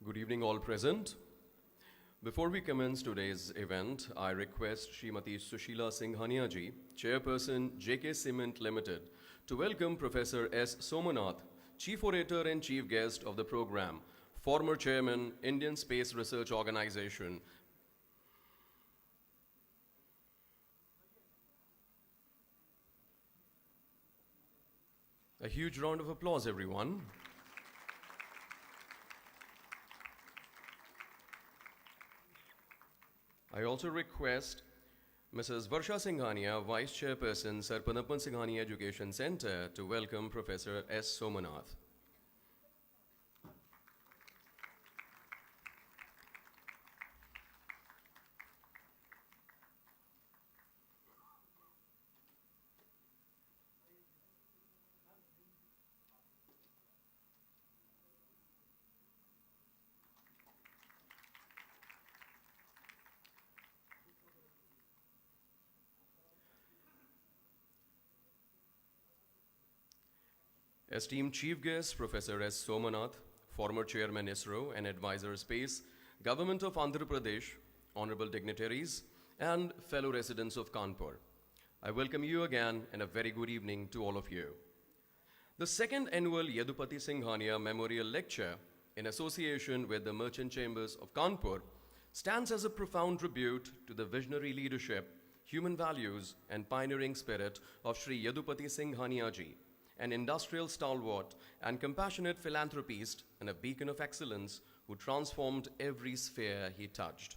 Good evening, all present. Before we commence today's event, I request Srimati Sushila Singhania ji, Chairperson JK Limited, to welcome Professor S. Somanath, Chief Orator and Chief Guest of the program, former Chairman, Indian Space Research Organization. A huge round of applause, everyone. I also request Mrs. Varsha Singhania, Vice Chairperson, Sir Panappan Singhania Education Center, to welcome Professor S. Somanath. Esteemed Chief Guest, Professor S. Somanath, former Chairman ISRO and Advisor Space, Government of Andhra Pradesh, honorable dignitaries, and fellow residents of Kanpur, I welcome you again and a very good evening to all of you. The second annual Yadupati Singhania Memorial Lecture, in association with the Merchant Chambers of Kanpur, stands as a profound tribute to the visionary leadership, human values, and pioneering spirit of Shri Yadupati Singhania ji, an industrial stalwart and compassionate philanthropist and a beacon of excellence who transformed every sphere he touched.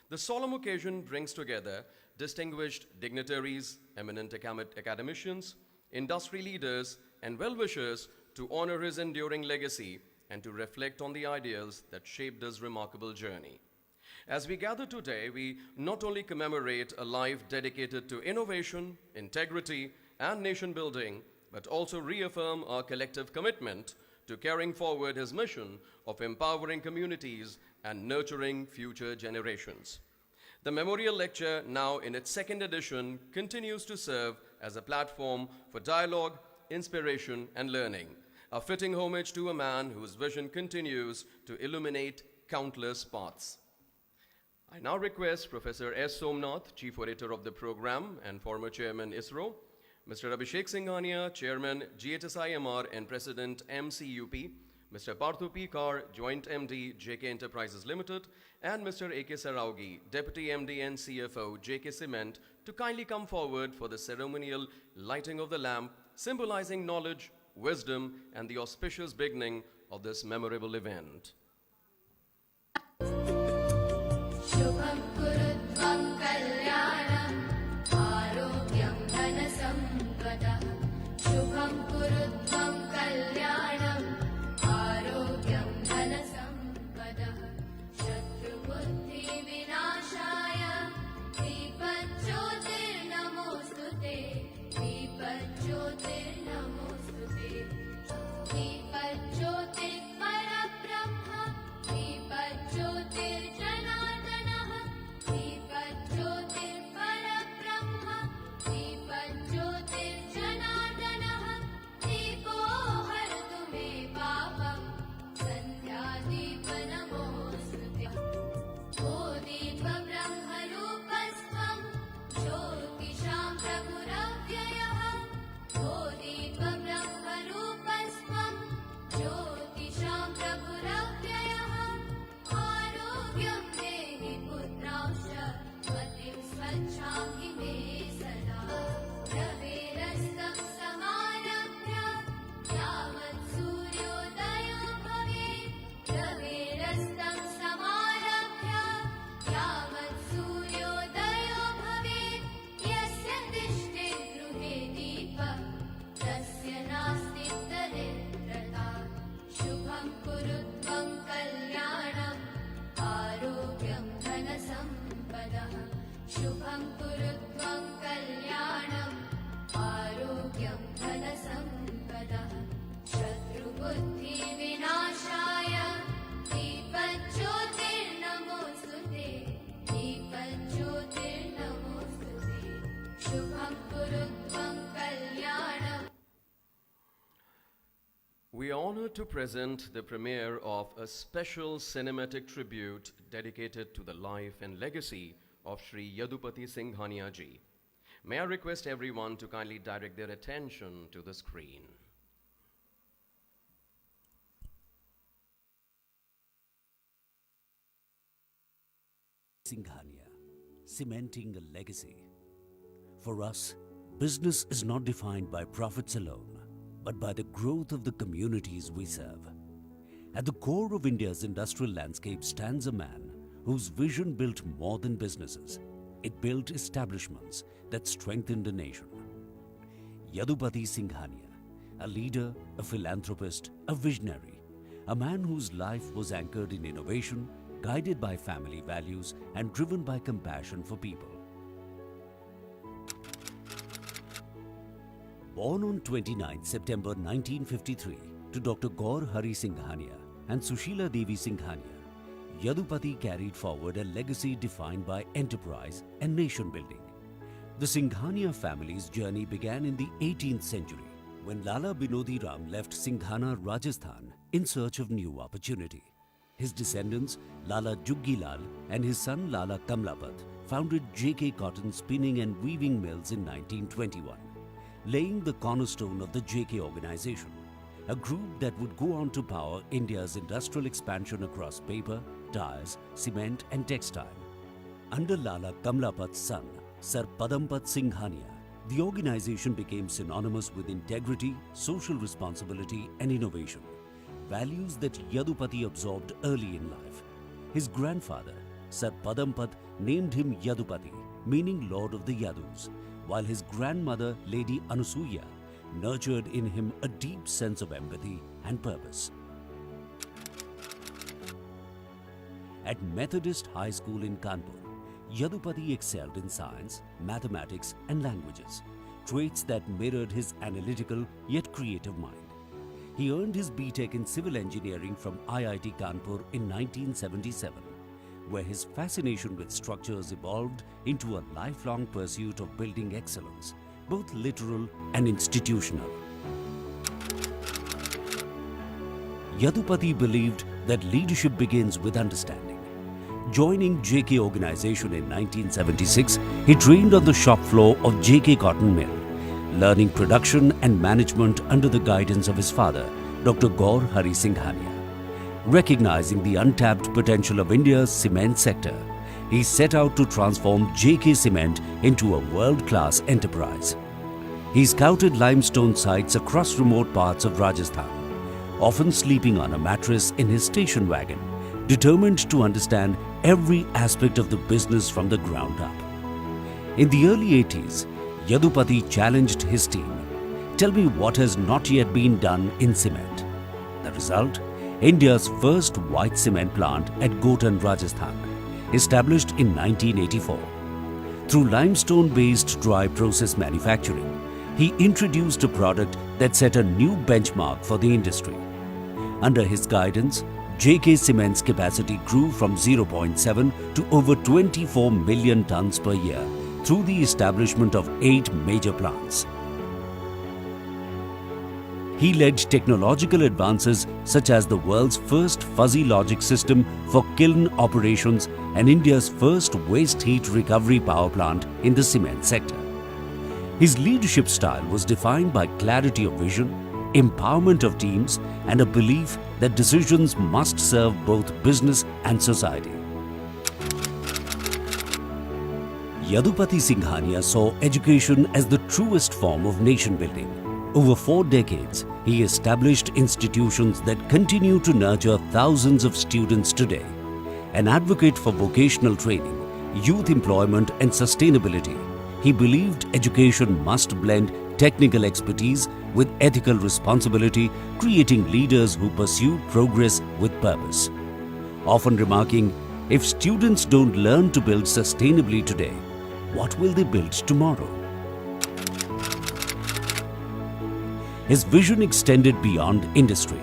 The solemn occasion brings together distinguished dignitaries, eminent academicians, industry leaders, and well-wishers to honor his enduring legacy and to reflect on the ideals that shaped his remarkable journey. As we gather today, we not only commemorate a life dedicated to innovation, integrity, and nation building, but also reaffirm our collective commitment to carrying forward his mission of empowering communities and nurturing future generations. The Memorial Lecture, now in its second edition, continues to serve as a platform for dialogue, inspiration, and learning, a fitting homage to a man whose vision continues to illuminate countless paths. I now request Professor S. Somanath, Chief Orator of the program and former Chairman ISRO, Mr. Abhishek Singhania, Chairman GHS-IMR and President MCUP, Mr. Parthu P. Kar, Joint MD JK Enterprises Limited, and Mr. A.K. Saraogi, Deputy MD and CFO JK-Cement, to kindly come forward for the ceremonial lighting of the lamp, symbolizing knowledge, wisdom, and the auspicious beginning of this memorable event. Shubham kurutvam kalyanam arogyam dhanasampada. Shubham kurutvam kalyanam arogyam dhanasampada. Shatru buddhi vinashaya dipajyotir namostute. Dipajyotir namostute. Dipajyotir parabrahma we are honored to present the premiere of a special cinematic tribute dedicated to the life and legacy of Shri Yadupati Singhania ji. May I request everyone to kindly direct their attention to the screen. Singhania, cementing a legacy. For us, business is not defined by profits alone, but by the growth of the communities we serve. At the core of India's industrial landscape stands a man whose vision built more than businesses. It built establishments that strengthened a nation. Yadupati Singhania, a leader, a philanthropist, a visionary, a man whose life was anchored in innovation, guided by family values and driven by compassion for people. Born on 29 September 1953 to Dr. Gaur Hari Singhania and Sushila Devi Singhania, Yadupati carried forward a legacy defined by enterprise and nation building. The Singhania family's journey began in the 18th century when Lala Binodi Ram left Singhana, Rajasthan in search of new opportunity. His descendants, Lala Juggi Lal and his son Lala Kamlapat, founded JK Cotton Spinning and Weaving Mills in 1921, laying the cornerstone of the JK organization, a group that would go on to power India's industrial expansion across paper, tyres, cement and textile. Under Lala Kamlapat's son, Sir Padampat Singhania, the organization became synonymous with integrity, social responsibility and innovation, values that Yadupati absorbed early in life. His grandfather, Sir Padampat, named him Yadupati, meaning Lord of the Yadus, while his grandmother, Lady Anusuya, nurtured in him a deep sense of empathy and purpose. At Methodist High School in Kanpur, Yadupati excelled in science, mathematics and languages, traits that mirrored his analytical yet creative mind. He earned his B.Tech in Civil Engineering from IIT Kanpur in 1977, where his fascination with structures evolved into a lifelong pursuit of building excellence, both literal and institutional. Yadupati believed that leadership begins with understanding. Joining JK organization in 1976, he trained on the shop floor of JK Cotton Mill, learning production and management under the guidance of his father, Dr. Gaur Hari Singhania. Recognizing the untapped potential of India's cement sector, he set out to transform JK Cement into a world-class enterprise. He scouted limestone sites across remote parts of Rajasthan, often sleeping on a mattress in his station wagon, determined to understand every aspect of the business from the ground up. In the early 80s, Yadupati challenged his team. Tell me what has not yet been done in cement. The result? India's first white cement plant at Gotan, Rajasthan, established in 1984. Through limestone-based dry process manufacturing, he introduced a product that set a new benchmark for the industry. Under his guidance, JK Cement's capacity grew from 0.7 to over 24 million tons per year through the establishment of 8 major plants. He led technological advances such as the world's first fuzzy logic system for kiln operations and India's first waste heat recovery power plant in the cement sector. His leadership style was defined by clarity of vision, empowerment of teams, and a belief that decisions must serve both business and society. Yadupati Singhania saw education as the truest form of nation building. Over 4 decades, he established institutions that continue to nurture thousands of students today. An advocate for vocational training, youth employment and sustainability, he believed education must blend technical expertise with ethical responsibility, creating leaders who pursue progress with purpose. Often remarking, if students don't learn to build sustainably today, what will they build tomorrow? His vision extended beyond industry.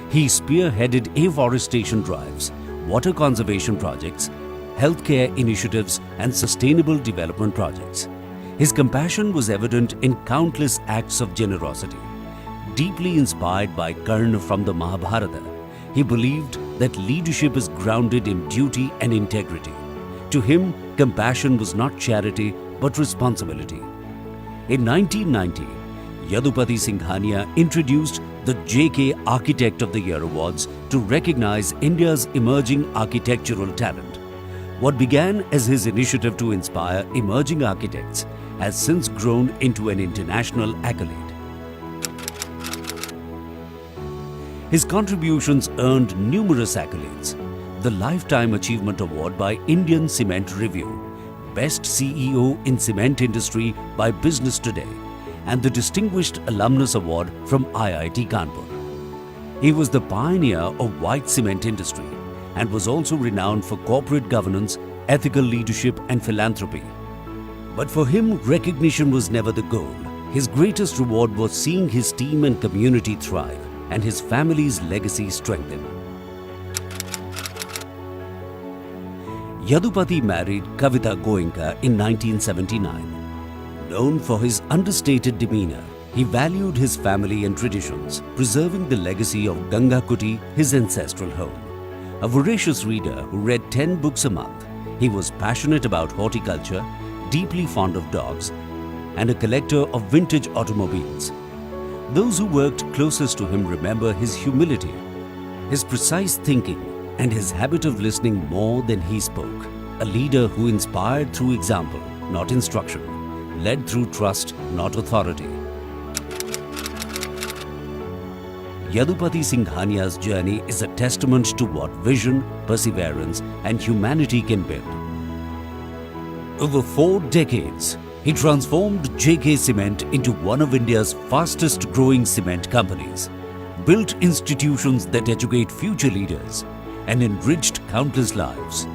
He spearheaded afforestation drives, water conservation projects, healthcare initiatives, and sustainable development projects. His compassion was evident in countless acts of generosity. deeply inspired by Karna from the Mahabharata, he believed that leadership is grounded in duty and integrity. To him, compassion was not charity but responsibility. In 1990, Yadupati Singhania introduced the JK Architect of the Year Awards to recognize India's emerging architectural talent. What began as his initiative to inspire emerging architects has since grown into an international accolade. His contributions earned numerous accolades: the Lifetime Achievement Award by Indian Cement Review, Best CEO in Cement Industry by Business Today, and the Distinguished Alumnus Award from IIT Kanpur. He was the pioneer of white cement industry and was also renowned for corporate governance, ethical leadership and philanthropy. But for him, recognition was never the goal. His greatest reward was seeing his team and community thrive and his family's legacy strengthen. Yadupati married Kavita Goenka in 1979. Known for his understated demeanor, he valued his family and traditions, preserving the legacy of Gangakuti, his ancestral home. A voracious reader who read 10 books a month, he was passionate about horticulture, deeply fond of dogs, and a collector of vintage automobiles. Those who worked closest to him remember his humility, his precise thinking, and his habit of listening more than he spoke. A leader who inspired through example, not instruction, led through trust, not authority. Yadupati Singhania's journey is a testament to what vision, perseverance, and humanity can build. Over 4 decades, he transformed JK Cement into one of India's fastest growing cement companies, built institutions that educate future leaders, and enriched countless lives.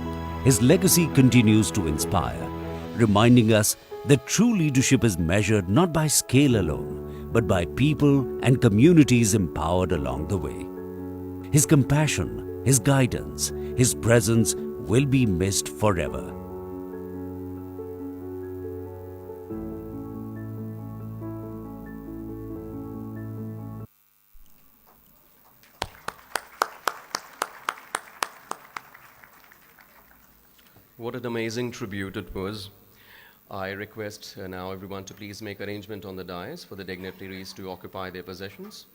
His legacy continues to inspire, reminding us that true leadership is measured not by scale alone, but by people and communities empowered along the way. His compassion, his guidance, his presence will be missed forever. What an amazing tribute it was. I request now everyone to please make arrangement on the dais for the dignitaries to occupy their positions.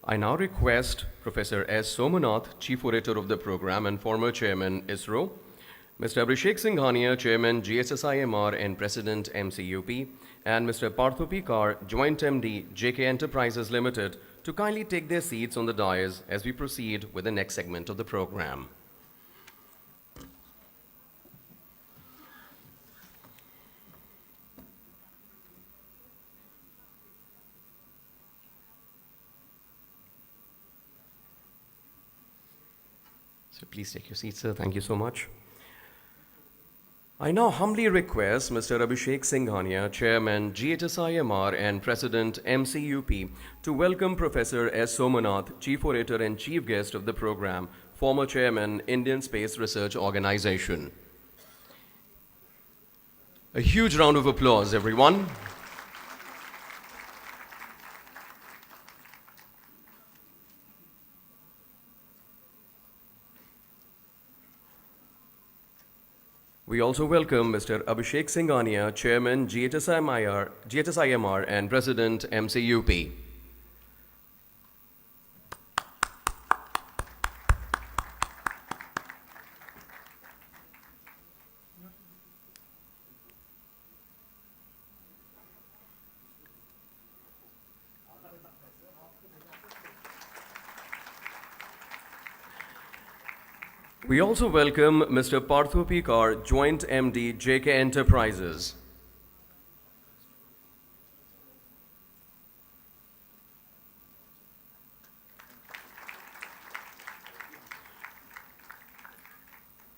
I now request Professor S. Somanath, Chief Orator of the program and former Chairman ISRO, Mr. Abhishek Singhania, Chairman GHS-IMR and President MCUP, and Mr. Partho Pikar, Joint MD, JK Enterprises Limited, to kindly take their seats on the dais as we proceed with the next segment of the program. So please take your seats, sir. Thank you so much. I now humbly request Mr. Abhishek Singhania, Chairman GHS-IMR and President MCUP, to welcome Professor S. Somanath, Chief Orator and Chief Guest of the program, former Chairman, Indian Space Research Organization. A huge round of applause, everyone. We also welcome Mr. Abhishek Singhania, Chairman GHS-IMR and President MCUP. We also welcome Mr. Parthu Pikar, Joint MD, JK Enterprises.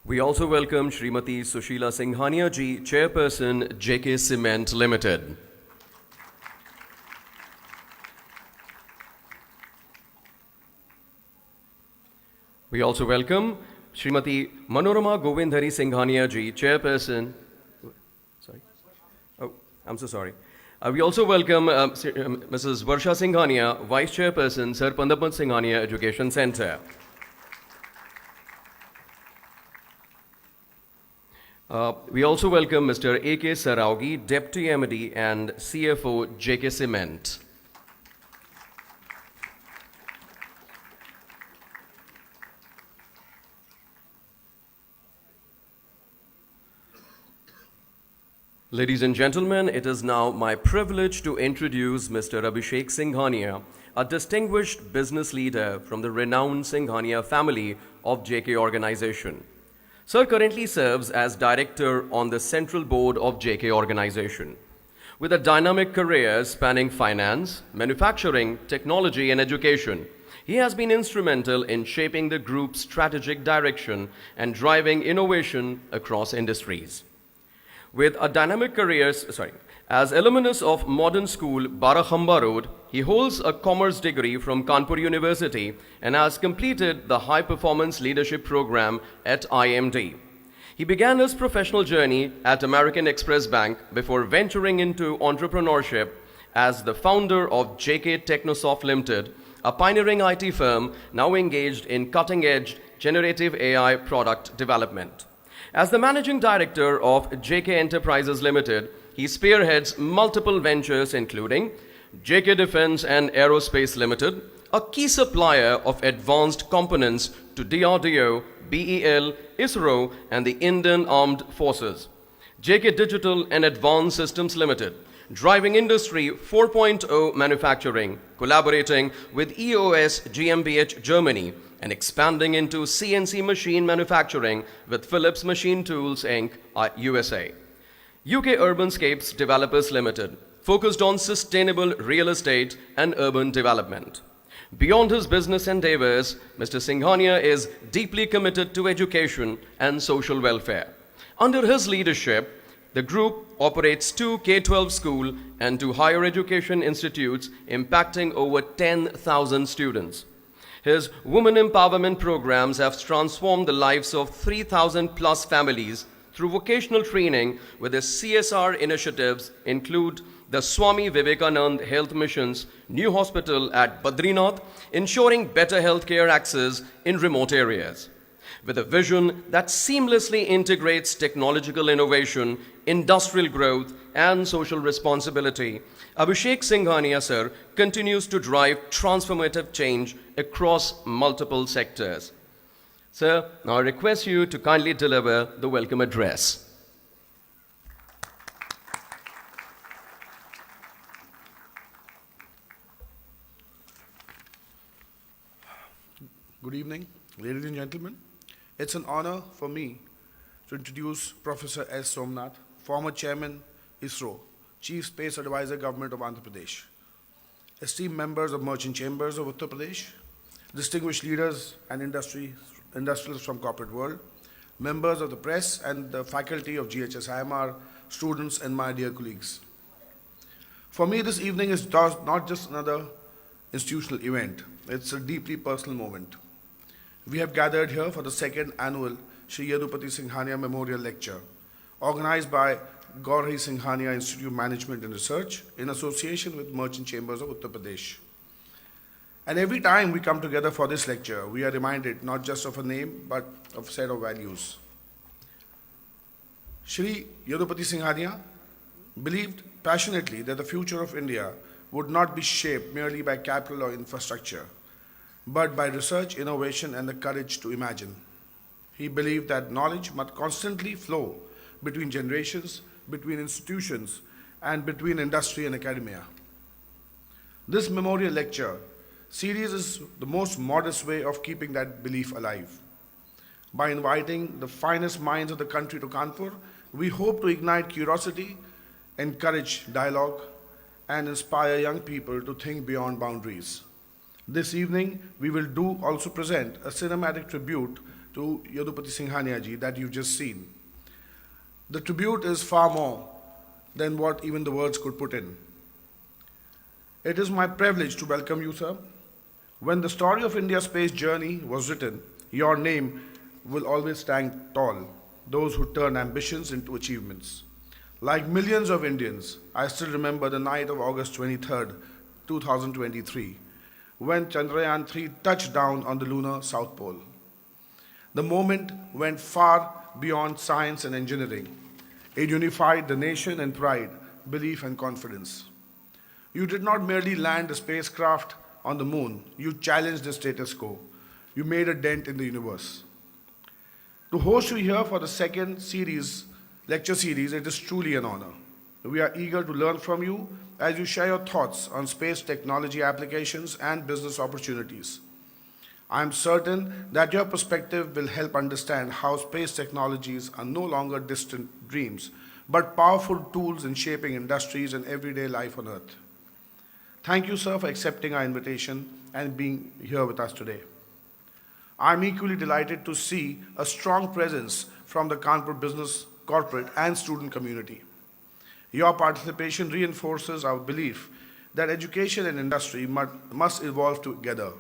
We also welcome Srimati Sushila Singhania ji, Chairperson, JK Cement Limited. We also welcome Srimati Manorama Govindhari Singhania ji, Chairperson. Sorry. Oh, I'm so sorry. We also welcome Mrs. Varsha Singhania, Vice Chairperson, Sir Pandapat Singhania Education Center. We also welcome Mr. A.K. Saraugi, Deputy MD and CFO, JK Cement. Ladies and gentlemen, it is now my privilege to introduce Mr. Abhishek Singhania, a distinguished business leader from the renowned Singhania family of JK organization. Sir currently serves as director on the central board of JK organization. With a dynamic career spanning finance, manufacturing, technology, and education, he has been instrumental in shaping the group's strategic direction and driving innovation across industries. With a dynamic career, as alumnus of modern school Barakhamba Road, he holds a commerce degree from Kanpur University and has completed the High Performance Leadership Program at IMD. He began his professional journey at American Express Bank before venturing into entrepreneurship as the founder of JK Technosoft Limited, a pioneering IT firm now engaged in cutting-edge generative AI product development. As the managing director of JK Enterprises Limited, he spearheads multiple ventures including JK Defence and Aerospace Limited, a key supplier of advanced components to DRDO, BEL, ISRO and the Indian Armed Forces. JK Digital and Advanced Systems Limited, driving Industry 4.0 manufacturing, collaborating with EOS GmbH Germany, and expanding into CNC machine manufacturing with Philips Machine Tools Inc., USA. UK Urbanscapes Developers Limited, focused on sustainable real estate and urban development. Beyond his business endeavors, Mr. Singhania is deeply committed to education and social welfare. Under his leadership, the group operates 2 K-12 school and 2 higher education institutes impacting over 10,000 students. His women empowerment programs have transformed the lives of 3,000 plus families through vocational training, with his CSR initiatives include the Swami Vivekanand Health Mission's new hospital at Badrinath, ensuring better healthcare access in remote areas. With a vision that seamlessly integrates technological innovation, industrial growth, and social responsibility, Abhishek Singhania sir continues to drive transformative change across multiple sectors. Sir, now I request you to kindly deliver the welcome address. Good evening, ladies and gentlemen. It's an honor for me to introduce Professor S. Somnath, former Chairman, ISRO, Chief Space Advisor, Government of Andhra Pradesh, esteemed members of Merchant Chambers of Uttar Pradesh, distinguished leaders and industrialists from corporate world, members of the press and the faculty of GHS-IMR, students and my dear colleagues. For me, this evening is not just another institutional event, it's a deeply personal moment. We have gathered here for the second annual Shri Yadupati Singhania Memorial Lecture, organized by Gaurahi Singhania Institute of Management and Research in association with Merchant Chambers of Uttar Pradesh. And every time we come together for this lecture, we are reminded not just of a name, but of a set of values. Shri Yadupati Singhania believed passionately that the future of India would not be shaped merely by capital or infrastructure, but by research, innovation, and the courage to imagine. He believed that knowledge must constantly flow between generations, between institutions, and between industry and academia. This memorial lecture series is the most modest way of keeping that belief alive. By inviting the finest minds of the country to Kanpur, we hope to ignite curiosity, encourage dialogue, and inspire young people to think beyond boundaries. This evening, we will also present a cinematic tribute to Yadupati Singhania ji that you've just seen. The tribute is far more than what even the words could put in. It is my privilege to welcome you, sir. When the story of India's space journey was written, your name will always stand tall, those who turn ambitions into achievements. Like millions of Indians, I still remember the night of August 23rd, 2023, when Chandrayaan-3 touched down on the lunar South Pole. The moment went far beyond science and engineering. It unified the nation in pride, belief, and confidence. You did not merely land a spacecraft on the moon, you challenged the status quo. You made a dent in the universe. To host you here for the second lecture series, it is truly an honor. We are eager to learn from you as you share your thoughts on space technology applications and business opportunities. I am certain that your perspective will help understand how space technologies are no longer distant dreams, but powerful tools in shaping industries and everyday life on Earth. Thank you, sir, for accepting our invitation and being here with us today. I'm equally delighted to see a strong presence from the Kanpur business, corporate, and student community. Your participation reinforces our belief that education and industry must evolve together.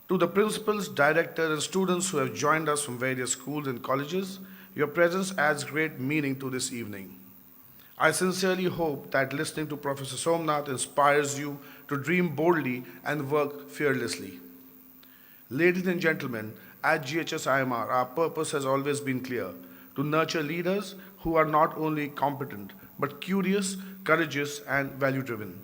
To the principals, directors, and students who have joined us from various schools and colleges, your presence adds great meaning to this evening. I sincerely hope that listening to Professor Somnath inspires you to dream boldly and work fearlessly. Ladies and gentlemen, at GHS-IMR, our purpose has always been clear: to nurture leaders who are not only competent, but curious, courageous, and value-driven.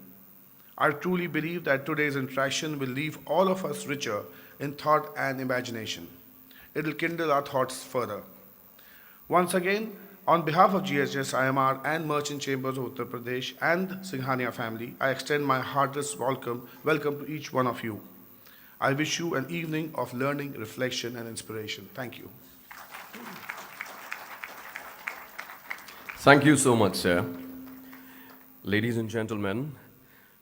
I truly believe that today's interaction will leave all of us richer in thought and imagination. It will kindle our thoughts further. Once again, on behalf of GHS-IMR and Merchant Chambers of Uttar Pradesh and Singhania family, I extend my heartiest welcome to each one of you. I wish you an evening of learning, reflection, and inspiration. Thank you. Thank you so much, sir. Ladies and gentlemen,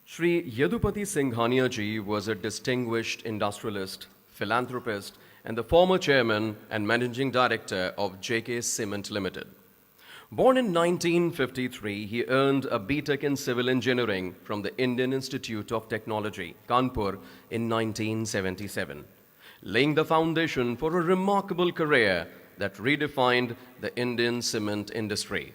Shri Yadupati Singhania ji was a distinguished industrialist, philanthropist, and the former chairman and managing director of JK Cement Limited. Born in 1953, he earned a B.Tech in Civil Engineering from the Indian Institute of Technology, Kanpur, in 1977, laying the foundation for a remarkable career that redefined the Indian cement industry.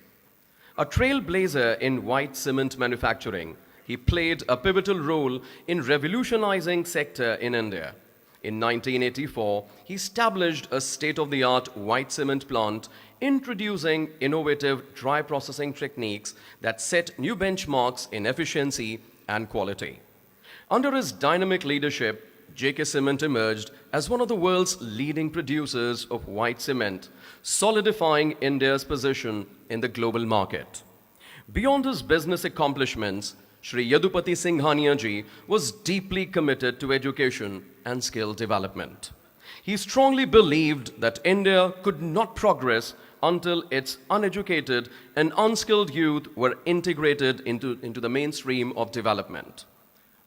A trailblazer in white cement manufacturing, he played a pivotal role in revolutionizing sector in India. In 1984, he established a state-of-the-art white cement plant, introducing innovative dry processing techniques that set new benchmarks in efficiency and quality. Under his dynamic leadership, JK Cement emerged as one of the world's leading producers of white cement, solidifying India's position in the global market. Beyond his business accomplishments, Shri Yadupati Singhania ji was deeply committed to education and skill development. He strongly believed that India could not progress until its uneducated and unskilled youth were integrated into the mainstream of development.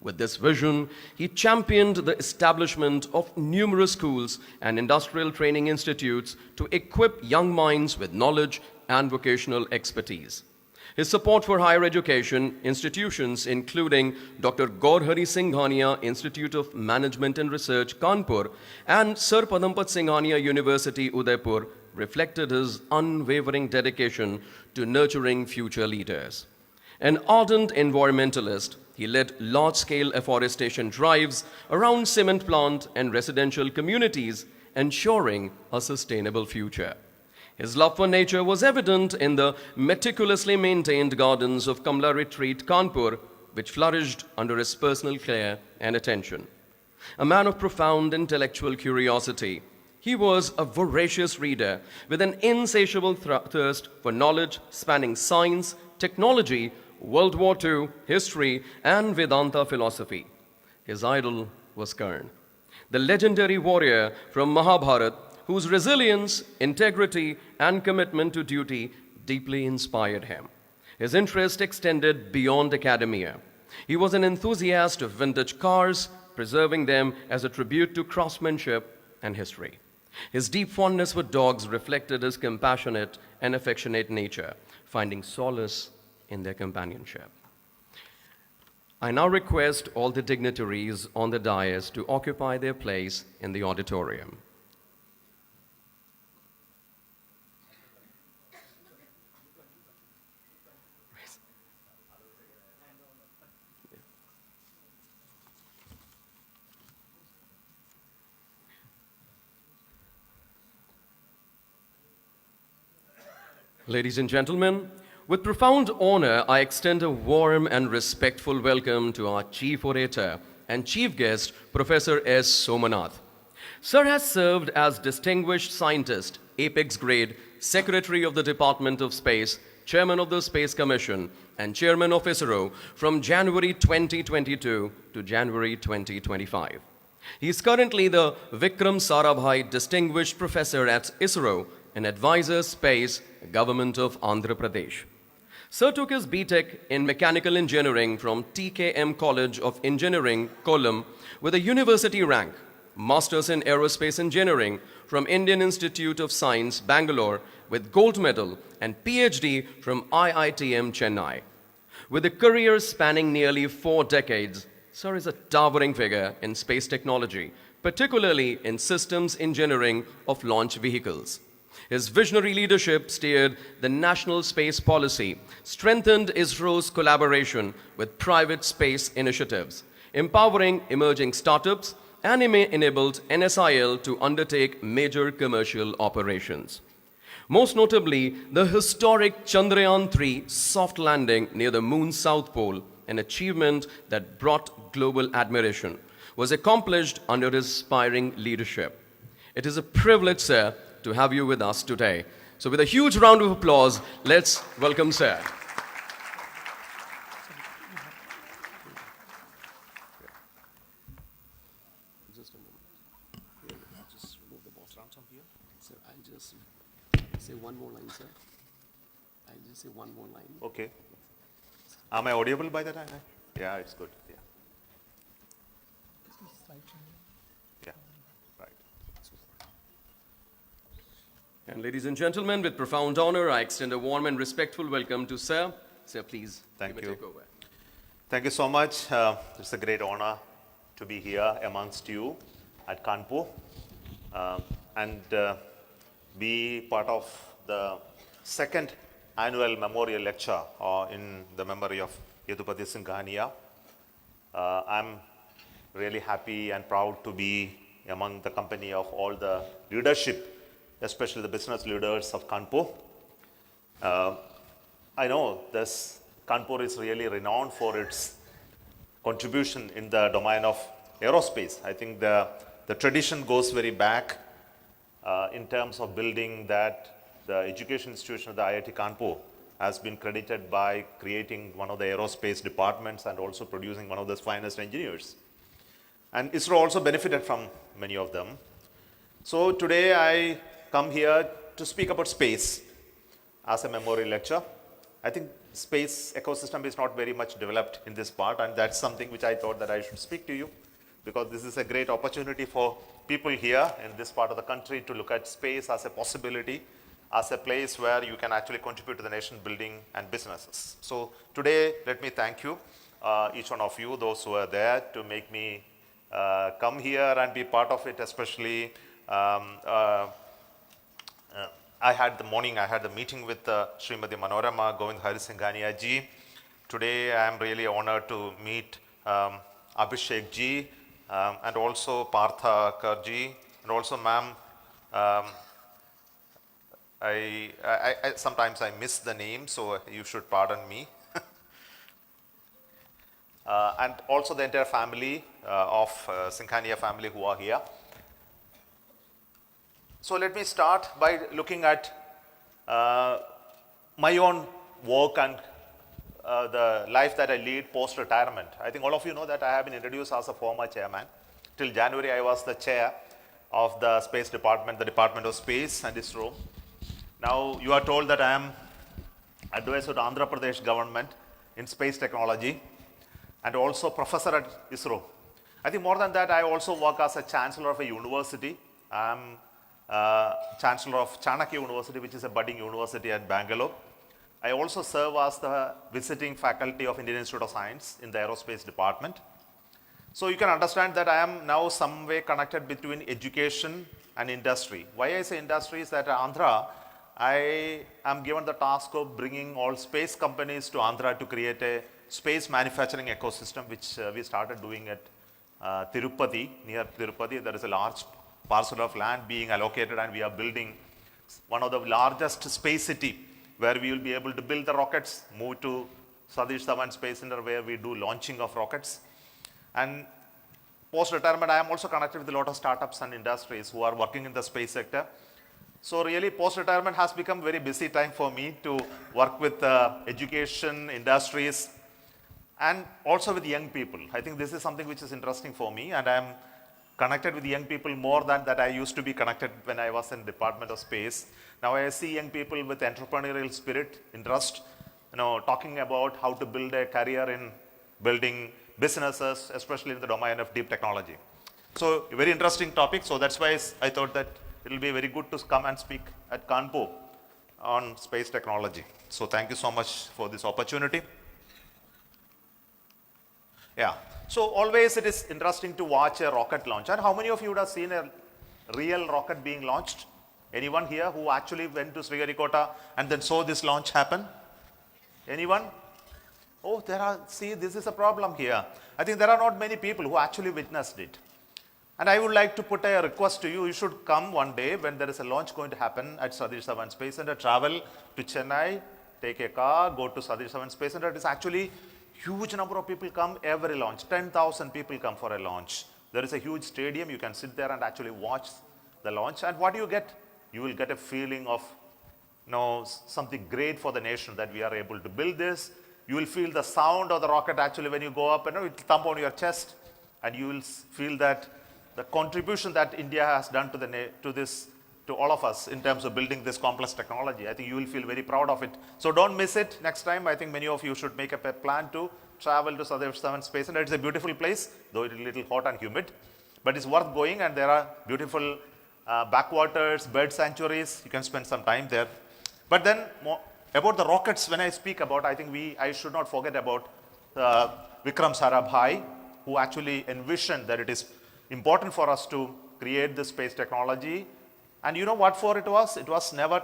With this vision, he championed the establishment of numerous schools and industrial training institutes to equip young minds with knowledge and vocational expertise. His support for higher education institutions, including Dr. Gaurhari Singhania Institute of Management and Research, Kanpur, and Sir Padampat Singhania University, Udaipur, reflected his unwavering dedication to nurturing future leaders. An ardent environmentalist, he led large-scale afforestation drives around cement plant and residential communities, ensuring a sustainable future. His love for nature was evident in the meticulously maintained gardens of Kamla Retreat, Kanpur, which flourished under his personal care and attention. A man of profound intellectual curiosity, he was a voracious reader with an insatiable thirst for knowledge spanning science, technology, World War II, history, and Vedanta philosophy. His idol was Karna, the legendary warrior from Mahabharata, whose resilience, integrity, and commitment to duty deeply inspired him. His interest extended beyond academia. He was an enthusiast of vintage cars, preserving them as a tribute to craftsmanship and history. His deep fondness for dogs reflected his compassionate and affectionate nature, finding solace in their companionship. I now request all the dignitaries on the dais to occupy their place in the auditorium. Ladies and gentlemen, with profound honor, I extend a warm and respectful welcome to our Chief Orator and Chief Guest, Professor S. Somanath. Sir has served as Distinguished Scientist, Apex Grade, Secretary of the Department of Space, Chairman of the Space Commission, and Chairman of ISRO from January 2022 to January 2025. He is currently the Vikram Sarabhai Distinguished Professor at ISRO and Advisor Space, Government of Andhra Pradesh. Sir took his BTech in Mechanical Engineering from TKM College of Engineering, Kollam, with a university rank, Masters in Aerospace Engineering from Indian Institute of Science, Bangalore, with gold medal, and PhD from IITM, Chennai. With a career spanning nearly 4 decades, Sir is a towering figure in space technology, particularly in systems engineering of launch vehicles. His visionary leadership steered the national space policy, strengthened ISRO's collaboration with private space initiatives, empowering emerging startups, and enabled NSIL to undertake major commercial operations. Most notably, the historic Chandrayaan-3 soft landing near the moon's south pole, an achievement that brought global admiration, was accomplished under his inspiring leadership. It is a privilege, sir, to have you with us today. So with a huge round of applause, let's welcome Sir. Just a moment. Here, just remove the bottom from here. Sir, I'll just say one more line, sir. I'll just say one more line. Okay. Am I audible by the time? Yeah, it's good. Yeah. Yeah. Right. And ladies and gentlemen, with profound honor, I extend a warm and respectful welcome to Sir. Sir, please. Thank you. Take over. Thank you so much. It's a great honor to be here amongst you at Kanpur and be part of the second annual memorial lecture in the memory of Yadupati Singhania. I'm really happy and proud to be among the company of all the leadership, especially the business leaders of Kanpur. I know this Kanpur is really renowned for its contribution in the domain of aerospace. I think the tradition goes very back in terms of building that. The education institution of the IIT Kanpur has been credited by creating one of the aerospace departments and also producing one of the finest engineers. And ISRO also benefited from many of them. So today I come here to speak about space as a memorial lecture. I think space ecosystem is not very much developed in this part, and that's something which I thought that I should speak to you, because this is a great opportunity for people here in this part of the country to look at space as a possibility, as a place where you can actually contribute to the nation building and businesses. So today, let me thank you, each one of you, those who are there to make me come here and be part of it, especially I had the meeting with Srimati Manorama Govindhari Singhania ji. Today I am really honored to meet Abhishek ji and also Partha Karji, and also ma'am. I sometimes I miss the name, so you should pardon me. And also the entire family of Singhania family who are here. So let me start by looking at my own work and the life that I lead post-retirement. I think all of you know that I have been introduced as a former chairman. Till January, I was the chair of the Space Department, the Department of Space and ISRO. Now, you are told that I am advisor to Andhra Pradesh government in space technology and also professor at ISRO. I think more than that, I also work as a chancellor of a university. I am chancellor of Chanakya University, which is a budding university at Bangalore. I also serve as the visiting faculty of Indian Institute of Science in the aerospace department. So you can understand that I am now some way connected between education and industry. Why I say industry is that Andhra, I am given the task of bringing all space companies to Andhra to create a space manufacturing ecosystem, which we started doing at Tirupati, near Tirupati. There is a large parcel of land being allocated and we are building one of the largest space city where we will be able to build the rockets, move to Satish Dhawan Space Center where we do launching of rockets. And post-retirement, I am also connected with a lot of startups and industries who are working in the space sector. So really, post-retirement has become very busy time for me to work with education, industries, and also with young people. I think this is something which is interesting for me, and I am connected with young people more than that I used to be connected when I was in Department of Space. Now I see young people with entrepreneurial spirit, interest, talking about how to build a career in building businesses, especially in the domain of deep technology. So a very interesting topic. So that's why I thought that it will be very good to come and speak at Kanpur on space technology. So thank you so much for this opportunity. Yeah. So always it is interesting to watch a rocket launch. And how many of you would have seen a real rocket being launched? Anyone here who actually went to Sriharikota and then saw this launch happen? Anyone? Oh, see, this is a problem here. I think there are not many people who actually witnessed it. And I would like to put a request to you. You should come one day when there is a launch going to happen at Satish Dhawan Space Center, travel to Chennai, take a car, go to Satish Dhawan Space Center. It is actually huge number of people come every launch. 10,000 people come for a launch. There is a huge stadium. You can sit there and actually watch the launch. And what do you get? You will get a feeling of something great for the nation that we are able to build this. You will feel the sound of the rocket actually when you go up, it will thump on your chest, and you will feel that the contribution that India has done to all of us in terms of building this complex technology. I think you will feel very proud of it. So don't miss it next time. I think many of you should make up a plan to travel to Satish Dhawan Space Center. It's a beautiful place, though it is a little hot and humid, but it's worth going, and there are beautiful backwaters, bird sanctuaries. You can spend some time there. But then about the rockets, when I speak about, I think I should not forget about Vikram Sarabhai, who actually envisioned that it is important for us to create this space technology. And you know what for it was? It was never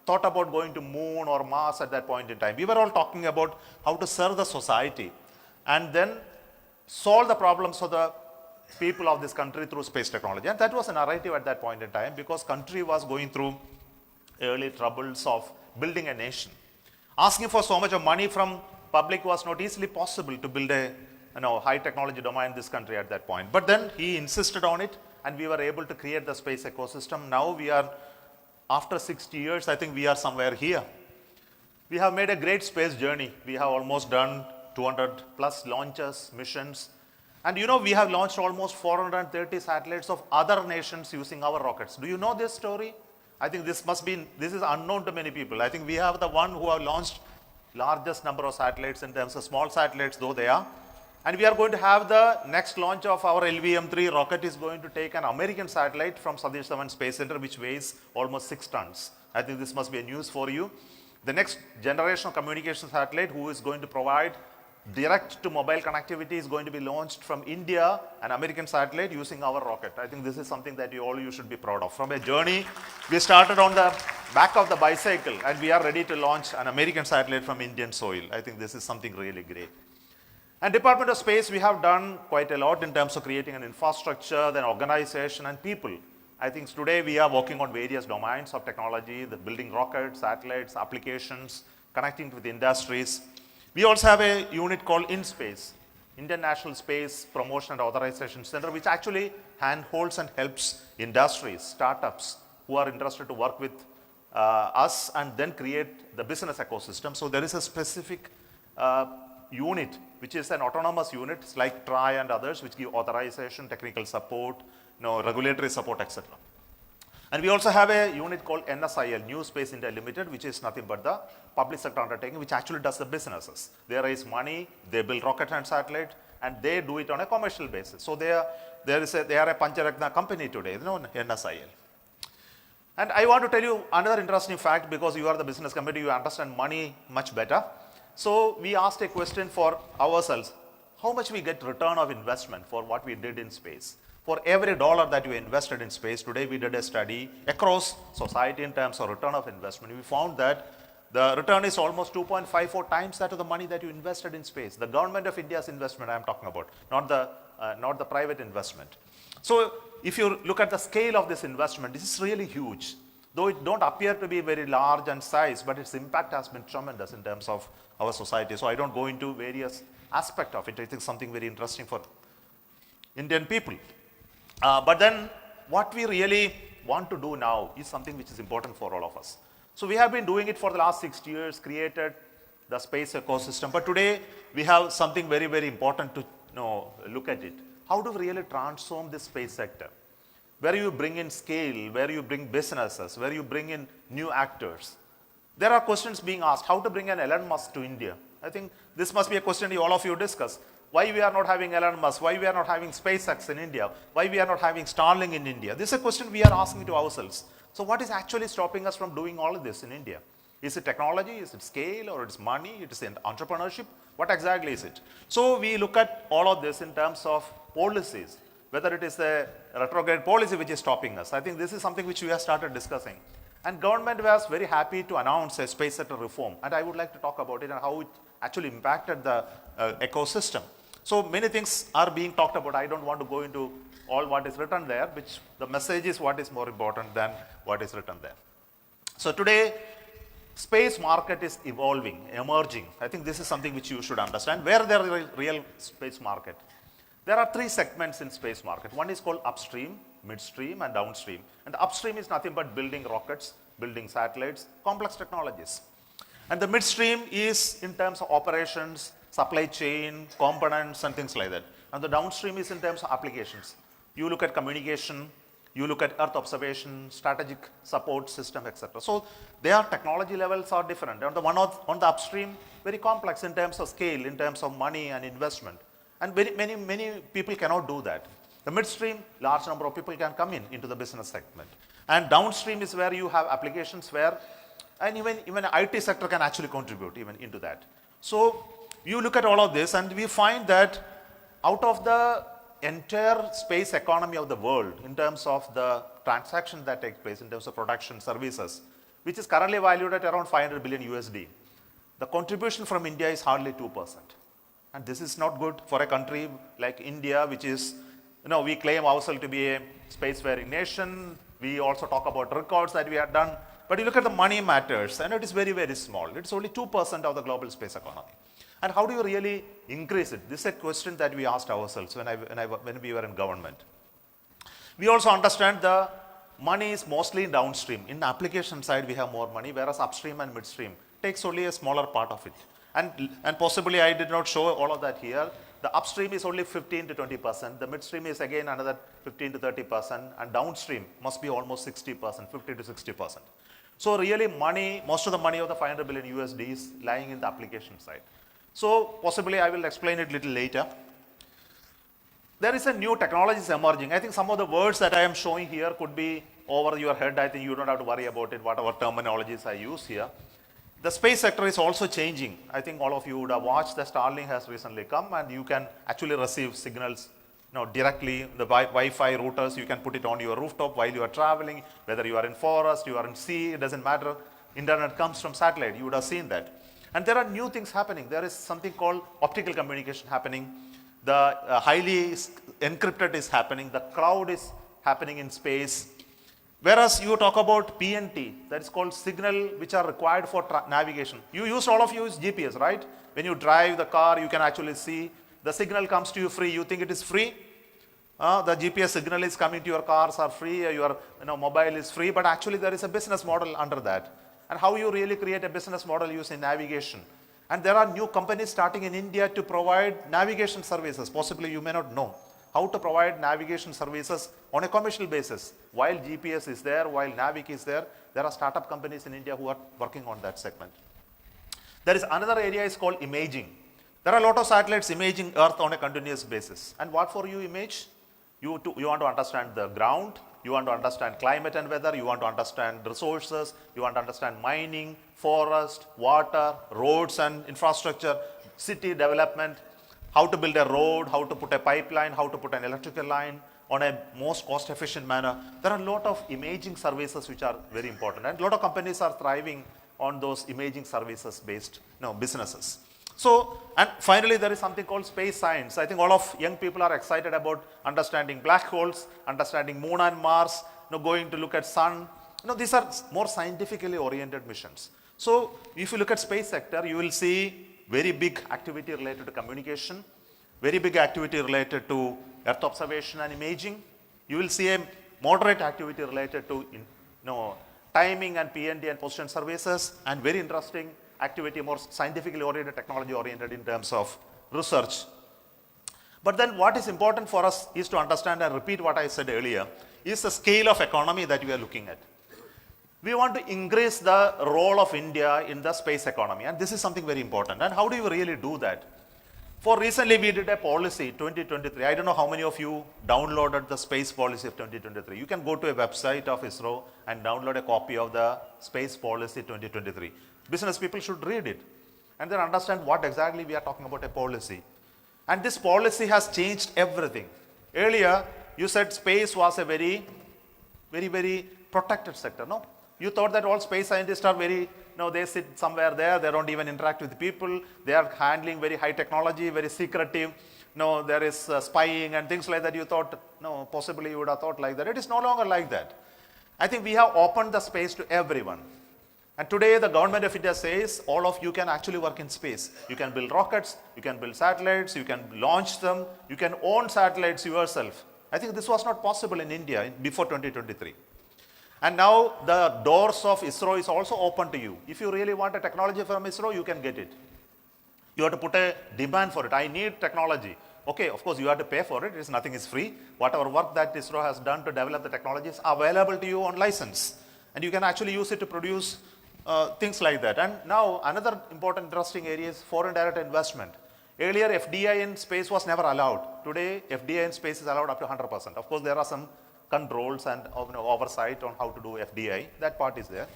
thought about going to moon or Mars at that point in time. We were all talking about how to serve the society and then solve the problems of the people of this country through space technology. And that was a narrative at that point in time, because country was going through early troubles of building a nation. Asking for so much of money from public was not easily possible to build a high technology domain in this country at that point. But then he insisted on it, and we were able to create the space ecosystem. Now we are, after 60 years, I think we are somewhere here. We have made a great space journey. We have almost done 200 plus launches, missions. And we have launched almost 430 satellites of other nations using our rockets. Do you know this story? I think this is unknown to many people. I think we have the one who have launched largest number of satellites in terms of small satellites, though they are. And we are going to have the next launch of our LVM-3 rocket is going to take an American satellite from Satish Dhawan Space Center, which weighs almost 6 tons. I think this must be a news for you. The next generation of communication satellite who is going to provide direct to mobile connectivity is going to be launched from India, an American satellite using our rocket. I think this is something that you should be proud of. From a journey, we started on the back of the bicycle, and we are ready to launch an American satellite from Indian soil. I think this is something really great. And Department of Space, we have done quite a lot in terms of creating an infrastructure, then organization and people. I think today we are working on various domains of technology, the building rockets, satellites, applications, connecting with industries. We also have a unit called InSpace, Indian National Space Promotion and Authorization Center, which actually handholds and helps industries, startups who are interested to work with us and then create the business ecosystem. So there is a specific unit which is an autonomous unit like TRI and others, which give authorization, technical support, regulatory support, etc. And we also have a unit called NSIL, New Space India Limited, which is nothing but the public sector undertaking, which actually does the businesses. They raise money, they build rocket and satellite, and they do it on a commercial basis. So they are a Pancharatna company today, NSIL. And I want to tell you another interesting fact, because you are the business community, you understand money much better. So we asked a question for ourselves: how much we get return of investment for what we did in space? For every dollar that you invested in space, today we did a study across society in terms of return of investment. We found that the return is almost 2.54 times that of the money that you invested in space. The government of India's investment I am talking about, not the private investment. So if you look at the scale of this investment, this is really huge. Though it don't appear to be very large in size, but its impact has been tremendous in terms of our society. So I don't go into various aspects of it. I think something very interesting for Indian people. But then what we really want to do now is something which is important for all of us. So we have been doing it for the last 6 years, created the space ecosystem. But today we have something very, very important to look at it. How do we really transform this space sector? Where you bring in scale, where you bring businesses, where you bring in new actors. There are questions being asked: how to bring an Elon Musk to India? I think this must be a question all of you discuss. Why we are not having Elon Musk? Why we are not having SpaceX in India? Why we are not having Starlink in India? This is a question we are asking to ourselves. So what is actually stopping us from doing all of this in India? Is it technology? Is it scale? Or it's money? It is entrepreneurship? What exactly is it? So we look at all of this in terms of policies, whether it is the retrograde policy which is stopping us. I think this is something which we have started discussing. And government was very happy to announce a space sector reform. And I would like to talk about it and how it actually impacted the ecosystem. So many things are being talked about. I don't want to go into all what is written there, which the message is what is more important than what is written there. So today, space market is evolving, emerging. I think this is something which you should understand. Where there is a real space market? There are 3 segments in space market. One is called upstream, midstream, and downstream. And upstream is nothing but building rockets, building satellites, complex technologies. And the midstream is in terms of operations, supply chain, components, and things like that. And the downstream is in terms of applications. You look at communication, you look at Earth observation, strategic support system, etc. So their technology levels are different. On the upstream, very complex in terms of scale, in terms of money and investment. And many people cannot do that. The midstream, large number of people can come into the business segment. And downstream is where you have applications where, and even IT sector can actually contribute even into that. So you look at all of this and we find that out of the entire space economy of the world, in terms of the transactions that take place, in terms of production services, which is currently valued at around 500 billion USD, the contribution from India is hardly 2%. And this is not good for a country like India, which is, we claim ourselves to be a spacefaring nation. We also talk about records that we have done. But you look at the money matters, and it is very, very small. It's only 2% of the global space economy. And how do you really increase it? This is a question that we asked ourselves when we were in government. We also understand the money is mostly downstream. In the application side, we have more money, whereas upstream and midstream takes only a smaller part of it. And possibly I did not show all of that here. The upstream is only 15 to 20%. The midstream is again another 15 to 30%. And downstream must be almost 60%, 50 to 60%. So really most of the money of the 500 billion USD is lying in the application side. So possibly I will explain it a little later. There is a new technologies emerging. I think some of the words that I am showing here could be over your head. I think you don't have to worry about it, whatever terminologies I use here. The space sector is also changing. I think all of you would have watched that Starlink has recently come and you can actually receive signals directly. The Wi-Fi routers, you can put it on your rooftop while you are traveling, whether you are in forest, you are in sea, it doesn't matter. Internet comes from satellite, you would have seen that. And there are new things happening. There is something called optical communication happening. The highly encrypted is happening. The cloud is happening in space. Whereas you talk about PNT, that is called signal which are required for navigation. All of you use GPS, right? When you drive the car, you can actually see the signal comes to you free. You think it is free? The GPS signal is coming to your cars are free, your mobile is free, but actually there is a business model under that. And how you really create a business model using navigation. And there are new companies starting in India to provide navigation services. Possibly you may not know how to provide navigation services on a commercial basis. While GPS is there, while Navic is there are startup companies in India who are working on that segment. There is another area is called imaging. There are a lot of satellites imaging Earth on a continuous basis. And what for you image? You want to understand the ground, you want to understand climate and weather, you want to understand resources, you want to understand mining, forest, water, roads and infrastructure, city development, how to build a road, how to put a pipeline, how to put an electrical line on a most cost efficient manner. There are a lot of imaging services which are very important, and a lot of companies are thriving on those imaging services based businesses. So, and finally there is something called space science. I think all of young people are excited about understanding black holes, understanding moon and Mars, going to look at sun. These are more scientifically oriented missions. So, if you look at space sector, you will see very big activity related to communication, very big activity related to Earth observation and imaging. You will see a moderate activity related to timing and PND and position services, and very interesting activity, more scientifically oriented, technology oriented in terms of research. But then what is important for us is to understand and repeat what I said earlier, is the scale of economy that we are looking at. We want to increase the role of India in the space economy, and this is something very important. And how do you really do that? For recently we did a policy 2023. I don't know how many of you downloaded the space policy of 2023. You can go to a website of ISRO and download a copy of the space policy 2023. Business people should read it and then understand what exactly we are talking about a policy. And this policy has changed everything. Earlier you said space was a very protected sector. No, you thought that all space scientists are they sit somewhere there, they don't even interact with people, they are handling very high technology, very secretive, there is spying and things like that. You thought, possibly you would have thought like that. It is no longer like that. I think we have opened the space to everyone. And today the government of India says all of you can actually work in space. You can build rockets, you can build satellites, you can launch them, you can own satellites yourself. I think this was not possible in India before 2023. And now the doors of ISRO is also open to you. If you really want a technology from ISRO, you can get it. You have to put a demand for it. I need technology. Okay, of course you have to pay for it. Nothing is free. Whatever work that ISRO has done to develop the technology is available to you on license. And you can actually use it to produce things like that. And now another important interesting area is foreign direct investment. Earlier FDI in space was never allowed. Today FDI in space is allowed up to 100%. Of course there are some controls and oversight on how to do FDI. That part is there.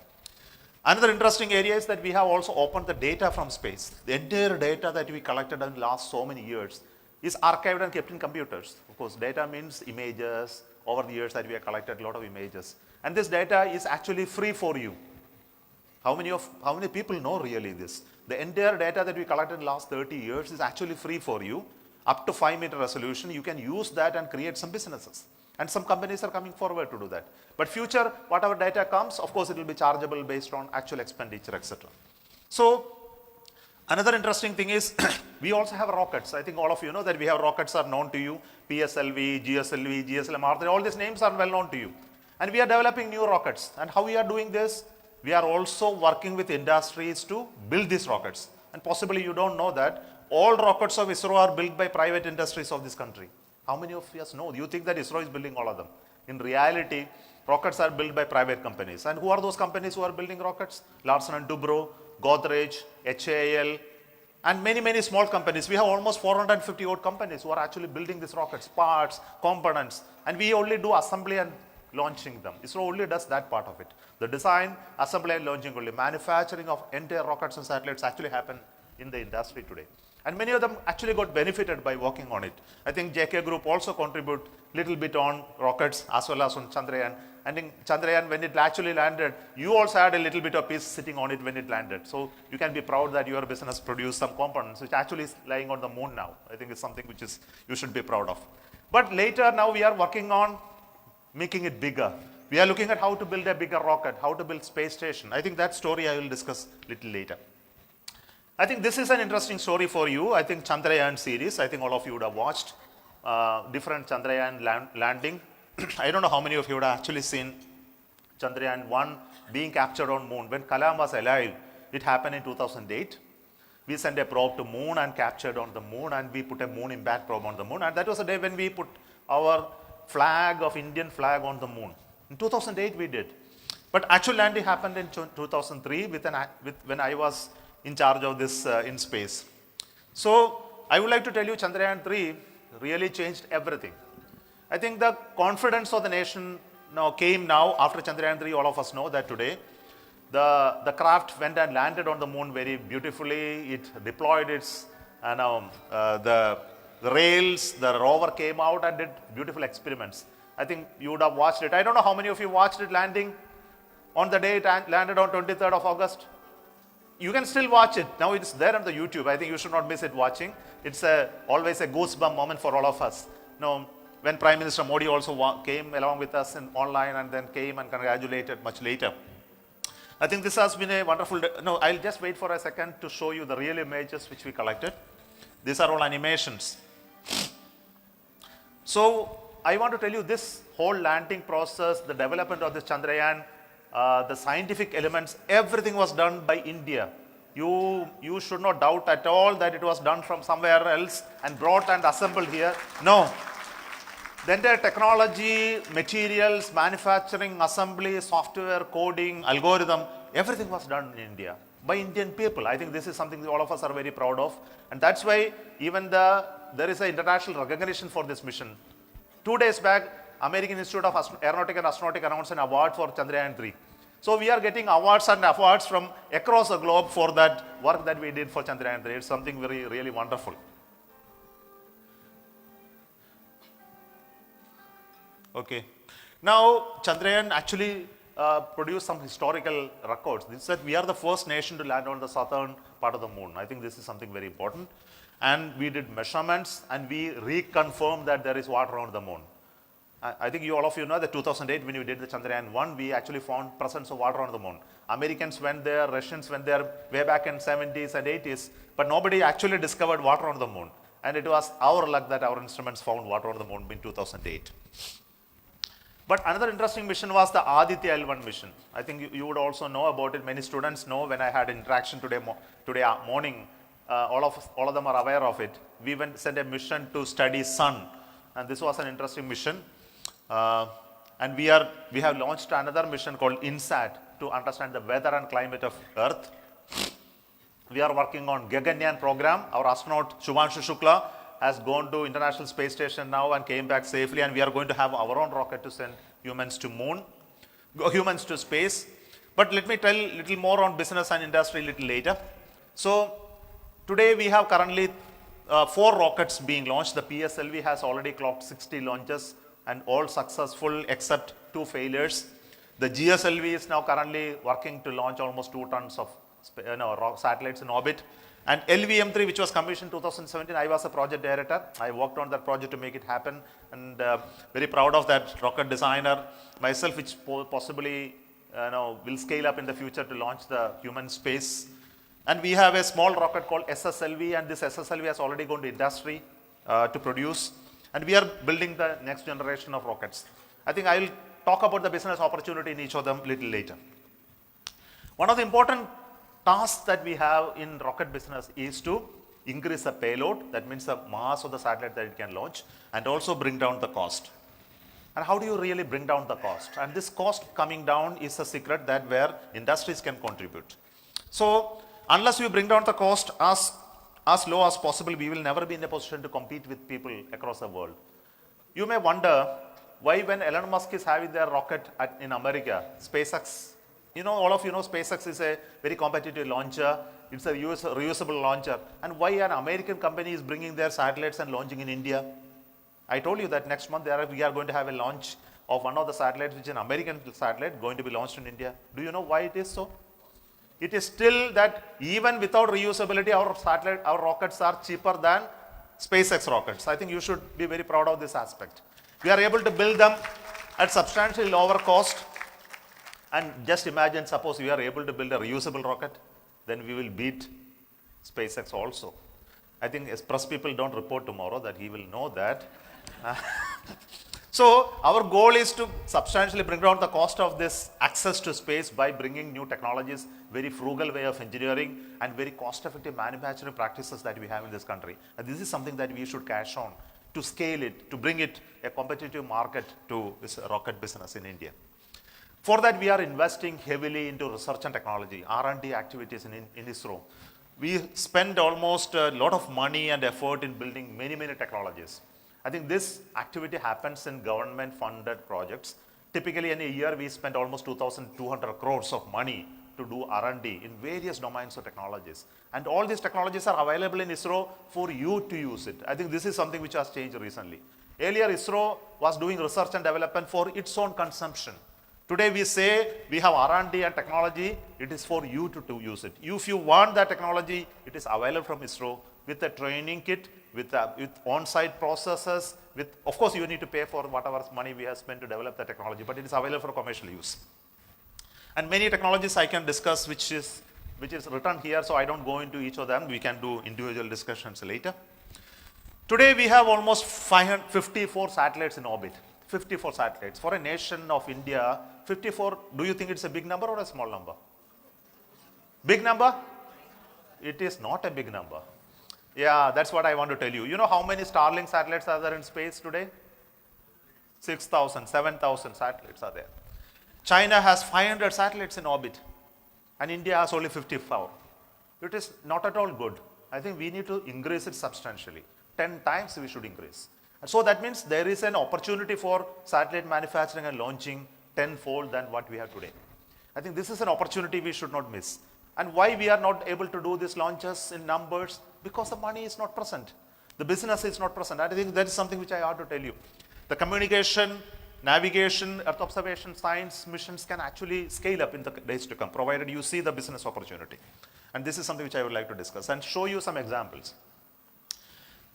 Another interesting area is that we have also opened the data from space. The entire data that we collected in the last so many years is archived and kept in computers. Of course, data means images. Over the years that we have collected a lot of images. And this data is actually free for you. How many people know really this? The entire data that we collected in the last 30 years is actually free for you. Up to 5-meter resolution, you can use that and create some businesses. And some companies are coming forward to do that. But future, whatever data comes, of course, it will be chargeable based on actual expenditure, etc. So, another interesting thing is, we also have rockets. I think all of you know that we have rockets are known to you. PSLV, GSLV, GSLMR, all these names are well known to you. And we are developing new rockets. And how we are doing this? We are also working with industries to build these rockets. And possibly you don't know that all rockets of ISRO are built by private industries of this country. How many of us know? You think that ISRO is building all of them. In reality, rockets are built by private companies. And who are those companies who are building rockets? Larsen & Toubro, Godrej, HAL, and many small companies. We have almost 450 odd companies who are actually building these rockets, parts, components. And we only do assembly and launching them. ISRO only does that part of it. The design, assembly and launching only. Manufacturing of entire rockets and satellites actually happen in the industry today. And many of them actually got benefited by working on it. I think JK Group also contribute little bit on rockets as well as on Chandrayaan. And in Chandrayaan, when it actually landed, you also had a little bit of piece sitting on it when it landed. So you can be proud that your business produced some components which actually is lying on the moon now. I think it's something which is you should be proud of. But later now we are working on making it bigger. We are looking at how to build a bigger rocket, how to build space station. I think that story I will discuss little later. I think this is an interesting story for you. I think Chandrayaan series, I think all of you would have watched different Chandrayaan landing. I don't know how many of you would have actually seen Chandrayaan 1 being captured on moon. When Kalam was alive, it happened in 2008. We sent a probe to moon and captured on the moon, and we put a moon impact probe on the moon. And that was the day when we put our flag of Indian flag on the moon. In 2008 we did. But actual landing happened in 2003 when I was in charge of this in space. So I would like to tell you Chandrayaan-3 really changed everything. I think the confidence of the nation came now after Chandrayaan-3. All of us know that today. The craft went and landed on the moon very beautifully. It deployed its, the rails, the rover came out and did beautiful experiments. I think you would have watched it. I don't know how many of you watched it landing on the day it landed on 23rd of August. You can still watch it. Now it's there on the YouTube. I think you should not miss it watching. It's always a goosebump moment for all of us. When Prime Minister Modi also came along with us online and then came and congratulated much later. I think this has been a wonderful, I'll just wait for a second to show you the real images which we collected. These are all animations. So I want to tell you this whole landing process, the development of this Chandrayaan, the scientific elements, everything was done by India. You should not doubt at all that it was done from somewhere else and brought and assembled here. No. The entire technology, materials, manufacturing, assembly, software, coding, algorithm, everything was done in India by Indian people. I think this is something that all of us are very proud of. And that's why even there is an international recognition for this mission. 2 days back, American Institute of Aeronautics and Astronautics announced an award for Chandrayaan-3. So we are getting awards and awards from across the globe for that work that we did for Chandrayaan-3. It's something very, really wonderful. Okay. Now, Chandrayaan actually produced some historical records. This said we are the first nation to land on the southern part of the moon. I think this is something very important. And we did measurements and we reconfirmed that there is water on the moon. I think all of you know that 2008 when we did the Chandrayaan-1, we actually found presence of water on the moon. Americans went there, Russians went there way back in 70s and 80s, but nobody actually discovered water on the moon. And it was our luck that our instruments found water on the moon in 2008. But another interesting mission was the Aditya L1 mission. I think you would also know about it. Many students know when I had interaction today morning. All of them are aware of it. We sent a mission to study sun, and this was an interesting mission. And we have launched another mission called INSAT to understand the weather and climate of Earth. We are working on Gaganyaan program. Our astronaut Shubhanshu Shukla has gone to International Space Station now and came back safely, and we are going to have our own rocket to send humans to space. But let me tell a little more on business and industry a little later. So today we have currently 4 rockets being launched. The PSLV has already clocked 60 launches and all successful except 2 failures. The GSLV is now currently working to launch almost 2 tons of satellites in orbit. And LVM-3, which was commissioned 2017, I was a project director. I worked on that project to make it happen, and very proud of that rocket designer myself, which possibly will scale up in the future to launch the human space. And we have a small rocket called SSLV, and this SSLV has already gone to industry to produce. And we are building the next generation of rockets. I think I will talk about the business opportunity in each of them a little later. One of the important tasks that we have in rocket business is to increase the payload, that means the mass of the satellite that it can launch, and also bring down the cost. And how do you really bring down the cost? And this cost coming down is a secret that where industries can contribute. So unless we bring down the cost as low as possible, we will never be in a position to compete with people across the world. You may wonder why when Elon Musk is having their rocket in America, SpaceX, all of you know SpaceX is a very competitive launcher. It's a reusable launcher. And why an American company is bringing their satellites and launching in India? I told you that next month we are going to have a launch of one of the satellites, which is an American satellite going to be launched in India. Do you know why it is so? It is still that even without reusability, our rockets are cheaper than SpaceX rockets. I think you should be very proud of this aspect. We are able to build them at substantially lower cost. And just imagine, suppose we are able to build a reusable rocket, then we will beat SpaceX also. I think press people don't report tomorrow that he will know that. So our goal is to substantially bring down the cost of this access to space by bringing new technologies, very frugal way of engineering and very cost-effective manufacturing practices that we have in this country. And this is something that we should cash on to scale it, to bring it a competitive market to this rocket business in India. For that, we are investing heavily into research and technology, R&D activities in ISRO. We spend almost a lot of money and effort in building many technologies. I think this activity happens in government-funded projects. Typically, in a year, we spend almost 2,200 crores of money to do R&D in various domains of technologies. And all these technologies are available in ISRO for you to use it. I think this is something which has changed recently. Earlier, ISRO was doing research and development for its own consumption. Today, we say we have R&D and technology, it is for you to use it. If you want that technology, it is available from ISRO with a training kit, with on-site processes, of course you need to pay for whatever money we have spent to develop the technology, but it is available for commercial use. And many technologies I can discuss which is written here, so I don't go into each of them, we can do individual discussions later. Today we have almost 54 satellites in orbit, 54 satellites. For a nation of India, 54, do you think it's a big number or a small number? Big number? It is not a big number. Yeah, that's what I want to tell you. You know how many Starlink satellites are there in space today? 6,000, 7,000 satellites are there. China has 500 satellites in orbit and India has only 54. It is not at all good. I think we need to increase it substantially. 10 times we should increase. And so that means there is an opportunity for satellite manufacturing and launching tenfold than what we have today. I think this is an opportunity we should not miss. And why we are not able to do these launches in numbers? Because the money is not present. The business is not present. I think that is something which I ought to tell you. The communication, navigation, Earth observation, science missions can actually scale up in the days to come, provided you see the business opportunity. And this is something which I would like to discuss and show you some examples.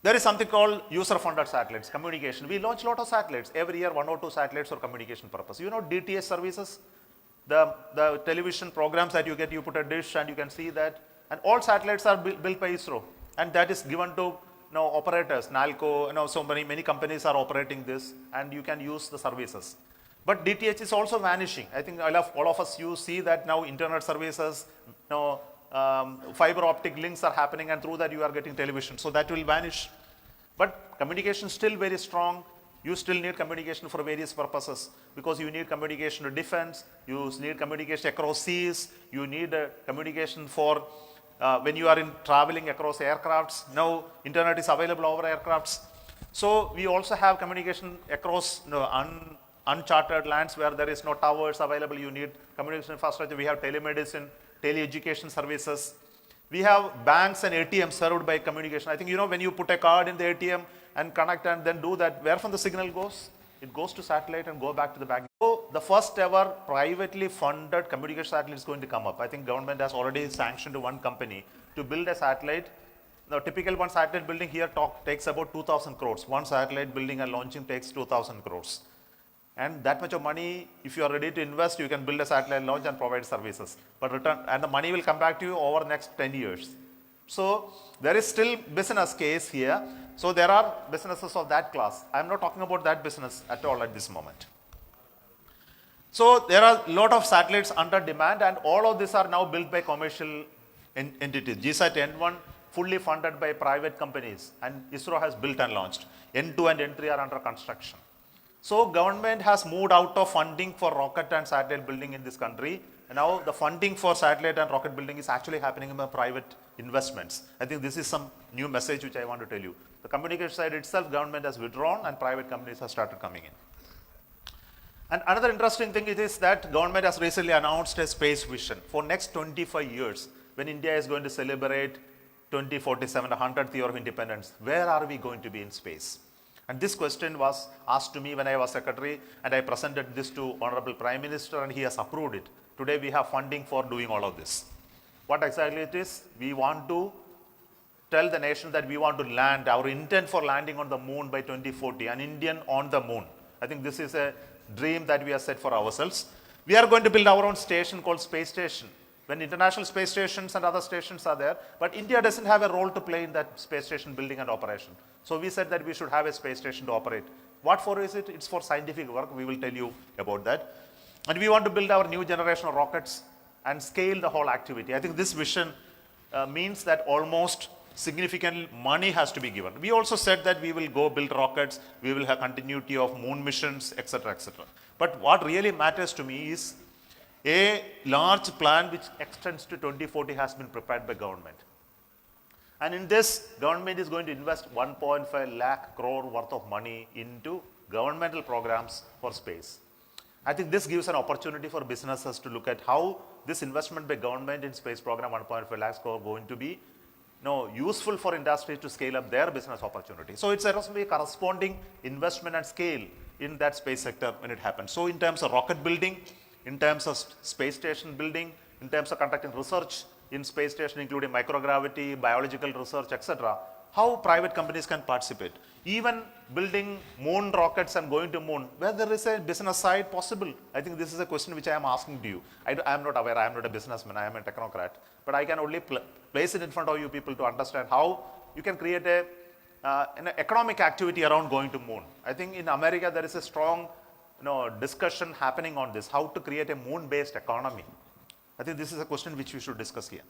There is something called user-funded satellites, communication. We launch a lot of satellites. Every year, 1 or 2 satellites for communication purpose. You know DTS services? The television programs that you get, you put a dish and you can see that. And all satellites are built by ISRO. And that is given to operators, NALCO, so many companies are operating this and you can use the services. But DTH is also vanishing. I think all of us, you see that now internet services, fiber optic links are happening and through that you are getting television. So that will vanish. But communication is still very strong. You still need communication for various purposes because you need communication to defense, you need communication across seas, you need communication for when you are traveling across aircrafts. Now internet is available over aircrafts. So we also have communication across uncharted lands where there is no towers available. You need communication infrastructure. We have telemedicine, tele-education services. We have banks and ATMs served by communication. I think when you put a card in the ATM and connect and then do that, where from the signal goes? It goes to satellite and go back to the bank. So the first ever privately funded communication satellite is going to come up. I think government has already sanctioned one company to build a satellite. The typical one satellite building here takes about 2,000 crores. One satellite building and launching takes 2,000 crores. And that much of money, if you are ready to invest, you can build a satellite launch and provide services. But the money will come back to you over the next 10 years. So there is still business case here. So there are businesses of that class. I am not talking about that business at all at this moment. So there are a lot of satellites under demand and all of these are now built by commercial entities. GSAT-N1 fully funded by private companies and ISRO has built and launched. N2 and N3 are under construction. So government has moved out of funding for rocket and satellite building in this country. And now the funding for satellite and rocket building is actually happening in the private investments. I think this is some new message which I want to tell you. The communication side itself, government has withdrawn and private companies have started coming in. And another interesting thing is that government has recently announced a space vision for next 25 years when India is going to celebrate 2047, the 100th year of independence. Where are we going to be in space? And this question was asked to me when I was secretary and I presented this to Honorable Prime Minister and he has approved it. Today we have funding for doing all of this. What exactly it is? We want to tell the nation that we want to land, our intent for landing on the moon by 2040, an Indian on the moon. I think this is a dream that we have set for ourselves. We are going to build our own station called Space Station. when international space stations and other stations are there, but India doesn't have a role to play in that space station building and operation. So we said that we should have a space station to operate. What for is it? It's for scientific work. We will tell you about that. And we want to build our new generation of rockets and scale the whole activity. I think this vision means that almost significant money has to be given. We also said that we will go build rockets, we will have continuity of moon missions, etc., etc. But what really matters to me is a large plan which extends to 2040 has been prepared by government. And in this, government is going to invest 1.5 lakh crore worth of money into governmental programs for space. I think this gives an opportunity for businesses to look at how this investment by government in space program 1.5 lakhs crore going to be useful for industry to scale up their business opportunity. So it's a corresponding investment and scale in that space sector when it happens. So in terms of rocket building, in terms of space station building, in terms of conducting research in space station, including microgravity, biological research, etc., how private companies can participate. Even building moon rockets and going to moon, where there is a business side possible. I think this is a question which I am asking to you. I am not aware, I am not a businessman, I am a technocrat, but I can only place it in front of you people to understand how you can create an economic activity around going to moon. I think in America there is a strong discussion happening on this, how to create a moon-based economy. I think this is a question which we should discuss here.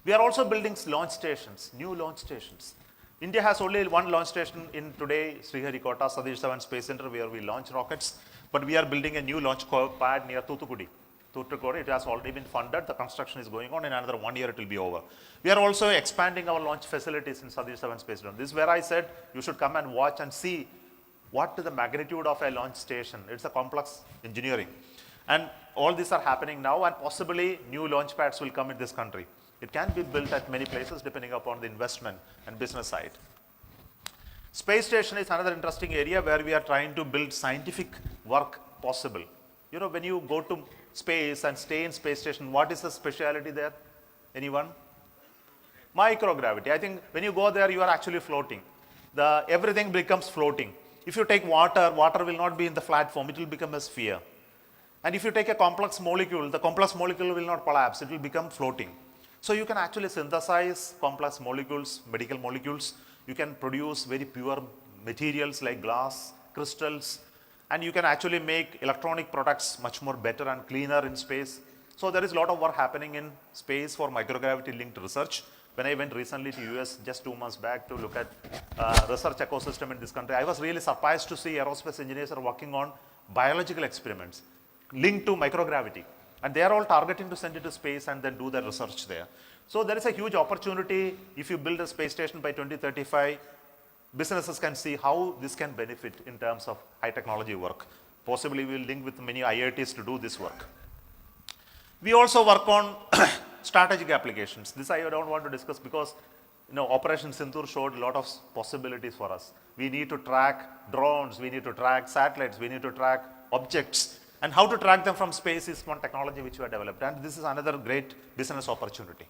We are also building launch stations, new launch stations. India has only one launch station in today, Sriharikota, Satish Dhawan Space Center, where we launch rockets. But we are building a new launch pad near Thoothukudi. It has already been funded. The construction is going on. In another 1 year, it will be over. We are also expanding our launch facilities in Satish Dhawan Space Center. This is where I said you should come and watch and see what is the magnitude of a launch station. It's a complex engineering. And all these are happening now, and possibly new launch pads will come in this country. It can be built at many places depending upon the investment and business side. Space station is another interesting area where we are trying to build scientific work possible. When you go to space and stay in space station, what is the speciality there? Anyone? Microgravity. I think when you go there, you are actually floating. Everything becomes floating. If you take water, water will not be in the flat form, it will become a sphere. And if you take a complex molecule, the complex molecule will not collapse, it will become floating. So you can actually synthesize complex molecules, medical molecules. You can produce very pure materials like glass, crystals, and you can actually make electronic products much more better and cleaner in space. So there is a lot of work happening in space for microgravity linked research. When I went recently to US just 2 months back to look at research ecosystem in this country, I was really surprised to see aerospace engineers are working on biological experiments linked to microgravity. And they are all targeting to send it to space and then do their research there. So there is a huge opportunity. If you build a space station by 2035, businesses can see how this can benefit in terms of high technology work. Possibly we will link with many IITs to do this work. We also work on strategic applications. This I don't want to discuss because Operation Sindoor showed a lot of possibilities for us. We need to track drones, we need to track satellites, we need to track objects. And how to track them from space is one technology which we have developed. And this is another great business opportunity.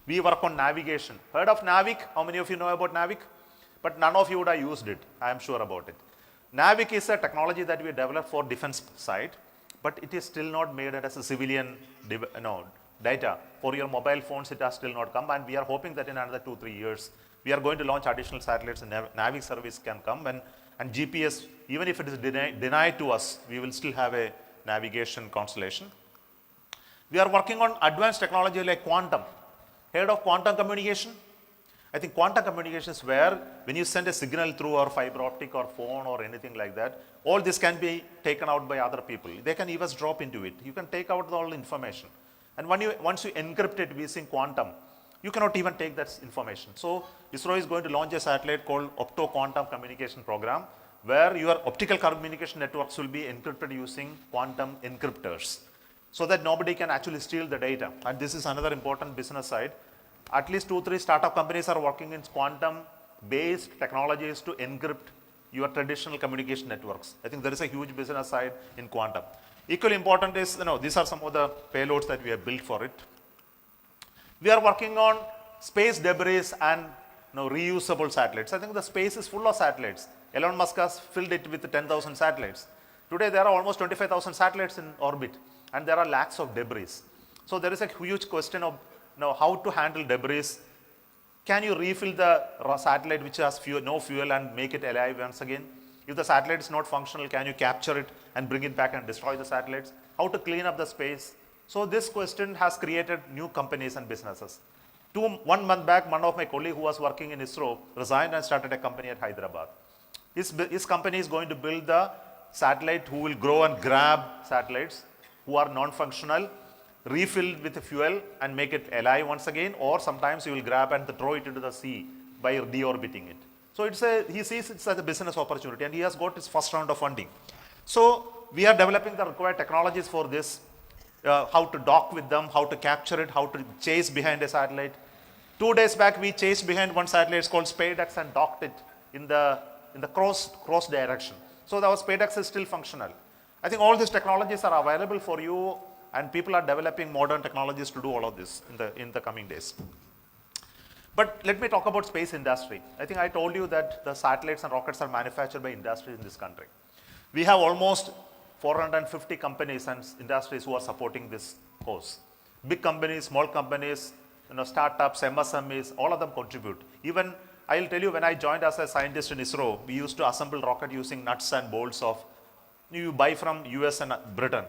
We work on navigation. Heard of Navic? How many of you know about Navic? But none of you would have used it. I am sure about it. Navic is a technology that we developed for defense side, but it is still not made as a civilian data. For your mobile phones, it has still not come. And we are hoping that in another 2-3 years, we are going to launch additional satellites and Navic service can come. And GPS, even if it is denied to us, we will still have a navigation constellation. We are working on advanced technology like quantum. Heard of quantum communication? I think quantum communication is where when you send a signal through our fiber optic or phone or anything like that, all this can be taken out by other people. They can eavesdrop into it. You can take out all information. And once you encrypt it using quantum, you cannot even take that information. So ISRO is going to launch a satellite called Opto-Quantum Communication Program, where your optical communication networks will be encrypted using quantum encryptors, so that nobody can actually steal the data. And this is another important business side. At least 2-3 startup companies are working in quantum-based technologies to encrypt your traditional communication networks. I think there is a huge business side in quantum. Equally important is, these are some of the payloads that we have built for it. We are working on space debris and reusable satellites. I think the space is full of satellites. Elon Musk has filled it with 10,000 satellites. Today there are almost 25,000 satellites in orbit and there are lakhs of debris. So there is a huge question of how to handle debris. Can you refill the satellite which has no fuel and make it alive once again? If the satellite is not functional, can you capture it and bring it back and destroy the satellites? How to clean up the space? So this question has created new companies and businesses. 1 month back, one of my colleagues who was working in ISRO resigned and started a company at Hyderabad. His company is going to build the satellite who will grow and grab satellites who are non-functional, refill with fuel and make it alive once again, or sometimes he will grab and throw it into the sea by deorbiting it. So he sees it as a business opportunity, and he has got his first round of funding. So we are developing the required technologies for this, how to dock with them, how to capture it, how to chase behind a satellite. 2 days back, we chased behind one satellite, it's called SpaceX, and docked it in the cross direction. So our SpaceX is still functional. I think all these technologies are available for you, and people are developing modern technologies to do all of this in the coming days. But let me talk about space industry. I think I told you that the satellites and rockets are manufactured by industries in this country. We have almost 450 companies and industries who are supporting this cause. Big companies, small companies, startups, MSMEs, all of them contribute. Even I'll tell you, when I joined as a scientist in ISRO, we used to assemble rocket using nuts and bolts you buy from US and Britain.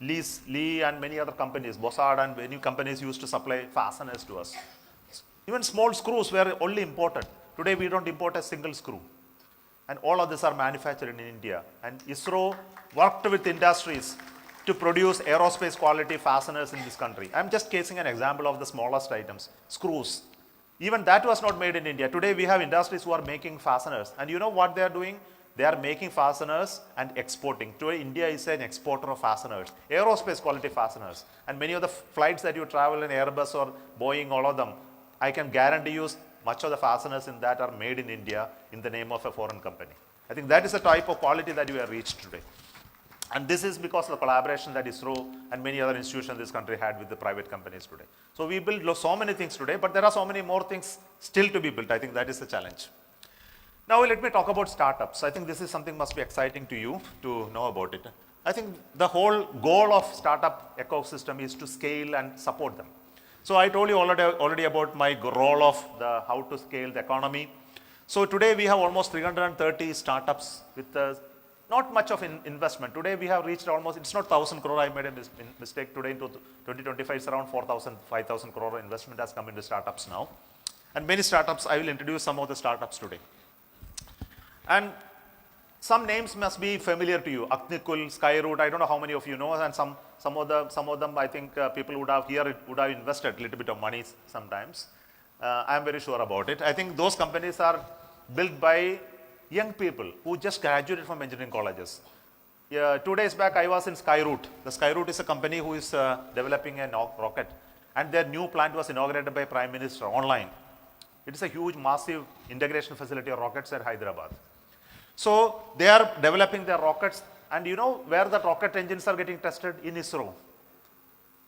Lee and many other companies, Bossard and many companies used to supply fasteners to us. Even small screws were only imported. Today we don't import a single screw. And all of these are manufactured in India. And ISRO worked with industries to produce aerospace quality fasteners in this country. I'm just casing an example of the smallest items, screws. Even that was not made in India. Today we have industries who are making fasteners. And you know what they are doing? They are making fasteners and exporting. Today India is an exporter of fasteners, aerospace quality fasteners. And many of the flights that you travel in Airbus or Boeing, all of them, I can guarantee you much of the fasteners in that are made in India in the name of a foreign company. I think that is the type of quality that we have reached today. And this is because of the collaboration that ISRO and many other institutions in this country had with the private companies today. So we build so many things today, but there are so many more things still to be built. I think that is the challenge. Now let me talk about startups. I think this is something must be exciting to you to know about it. I think the whole goal of startup ecosystem is to scale and support them. So I told you already about my role of how to scale the economy. So today we have almost 330 startups with not much of investment. Today we have reached almost, it's not 1,000 crore, I made a mistake today. Into 2025, it's around 4,000, 5,000 crore investment has come into startups now. And many startups, I will introduce some of the startups today. And some names must be familiar to you. Agnikul, Skyroot, I don't know how many of you know, and some of them I think people would have invested a little bit of money sometimes. I am very sure about it. I think those companies are built by young people who just graduated from engineering colleges. 2 days back I was in Skyroot. The Skyroot is a company who is developing a rocket, and their new plant was inaugurated by Prime Minister online. It is a huge, massive integration facility of rockets at Hyderabad. So they are developing their rockets, and you know where the rocket engines are getting tested? In ISRO.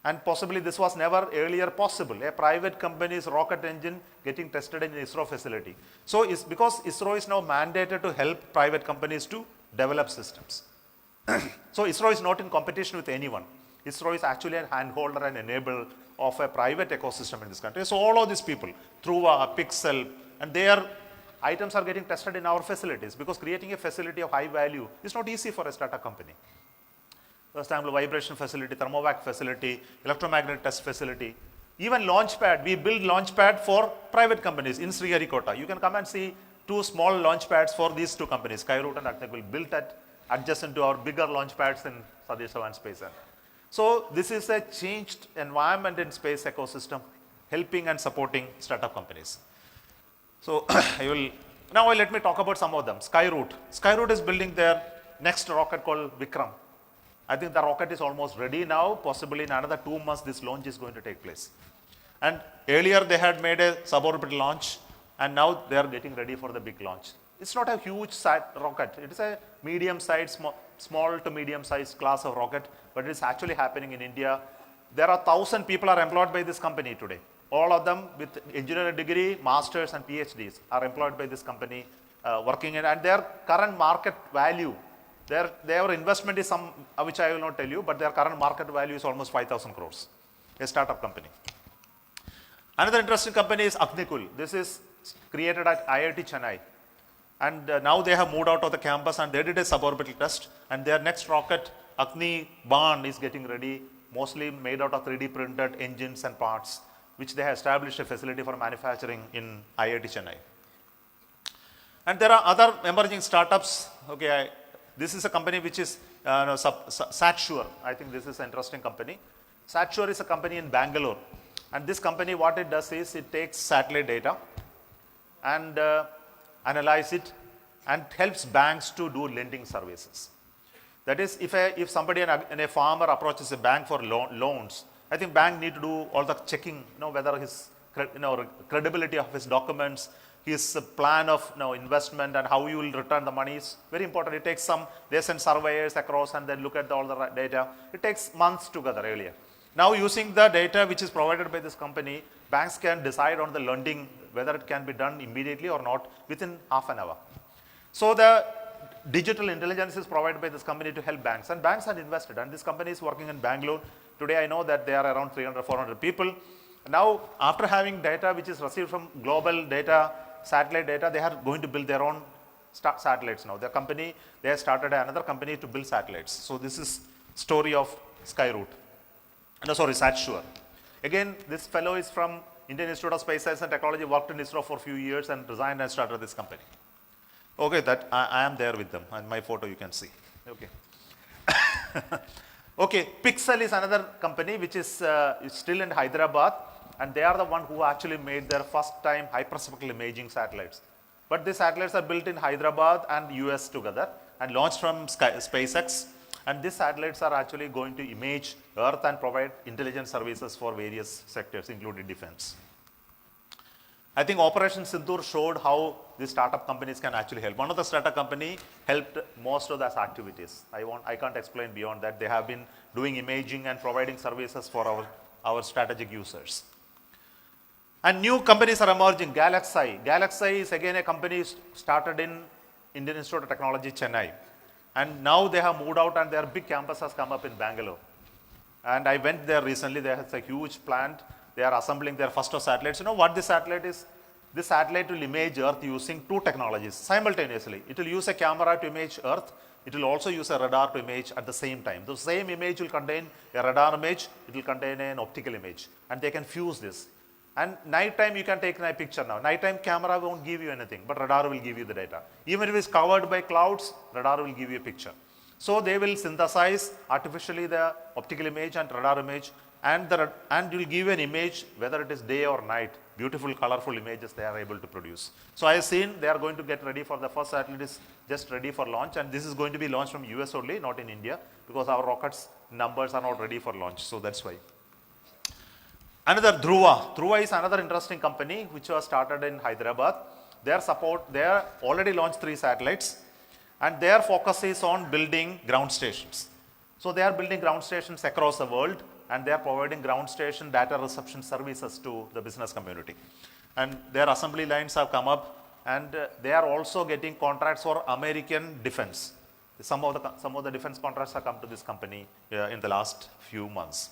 And possibly this was never earlier possible, a private company's rocket engine getting tested in an ISRO facility. So it's because ISRO is now mandated to help private companies to develop systems. So ISRO is not in competition with anyone. ISRO is actually a handholder and enabler of a private ecosystem in this country. So all of these people, through Pixel, and their items are getting tested in our facilities, because creating a facility of high value is not easy for a startup company. For example, vibration facility, thermovac facility, electromagnetic test facility, even launchpad. We build launchpad for private companies in Sriharikota. You can come and see 2 small launchpads for these 2 companies, Skyroot and Agnikul, built adjacent to our bigger launchpads in Satish Dhawan Space Center. So this is a changed environment in space ecosystem, helping and supporting startup companies. So now let me talk about some of them. Skyroot. Skyroot is building their next rocket called Vikram. I think the rocket is almost ready now. Possibly in another 2 months, this launch is going to take place. And earlier they had made a suborbital launch, and now they are getting ready for the big launch. It's not a huge rocket. It is a medium-sized, small to medium-sized class of rocket, but it's actually happening in India. There are 1,000 people are employed by this company today. All of them with engineering degree, masters and PhDs are employed by this company, working in, and their current market value, their investment is some, which I will not tell you, but their current market value is almost 5,000 crores. a startup company. Another interesting company is Agnikul. This is created at IIT Chennai. And now they have moved out of the campus and they did a suborbital test. And their next rocket, Agni Ban, is getting ready, mostly made out of 3D printed engines and parts, which they have established a facility for manufacturing in IIT Chennai. And there are other emerging startups. Okay, this is a company which is SatSure. I think this is an interesting company. SatSure is a company in Bangalore. And this company, what it does is it takes satellite data and analyze it and helps banks to do lending services. That is, if somebody and a farmer approaches a bank for loans, I think bank need to do all the checking, whether his credibility of his documents, his plan of investment and how you will return the money is very important. It takes they send surveyors across and then look at all the data. It takes months together earlier. Now using the data which is provided by this company, banks can decide on the lending, whether it can be done immediately or not within half an hour. So the digital intelligence is provided by this company to help banks, and banks are invested, and this company is working in Bangalore. Today I know that they are around 300, 400 people. Now after having data which is received from global data, satellite data, they are going to build their own satellites now. Their company, they have started another company to build satellites. So this is story of SatSure. Again, this fellow is from Indian Institute of Space Science and Technology, worked in ISRO for a few years and resigned and started this company. Okay, that I am there with them, and my photo you can see. Okay. Okay, Pixel is another company which is still in Hyderabad, and they are the one who actually made their first time hyperspectral imaging satellites. But these satellites are built in Hyderabad and US together and launched from SpaceX. And these satellites are actually going to image Earth and provide intelligence services for various sectors, including defense. I think Operation Sindoor showed how these startup companies can actually help. One of the startup company helped most of those activities. I can't explain beyond that. They have been doing imaging and providing services for our strategic users. And new companies are emerging. GalaxEye. GalaxEye is again a company started in Indian Institute of Technology, Chennai. And now they have moved out and their big campus has come up in Bangalore. And I went there recently. They have a huge plant. They are assembling their first of satellites. You know what this satellite is? This satellite will image Earth using two technologies simultaneously. It will use a camera to image Earth. It will also use a radar to image at the same time. The same image will contain a radar image. It will contain an optical image. And they can fuse this. And nighttime you can take a picture now. Nighttime camera won't give you anything, but radar will give you the data. Even if it's covered by clouds, radar will give you a picture. So they will synthesize artificially the optical image and radar image, and will give you an image whether it is day or night. Beautiful, colorful images they are able to produce. So I have seen they are going to get ready for the first satellite is just ready for launch, and this is going to be launched from US only, not in India, because our rockets numbers are not ready for launch. So that's why. Another Dhruva. Dhruva is another interesting company which was started in Hyderabad. They are already launched 3 satellites, and their focus is on building ground stations. So they are building ground stations across the world, and they are providing ground station data reception services to the business community. And their assembly lines have come up, and they are also getting contracts for American defense. Some of the defense contracts have come to this company in the last few months.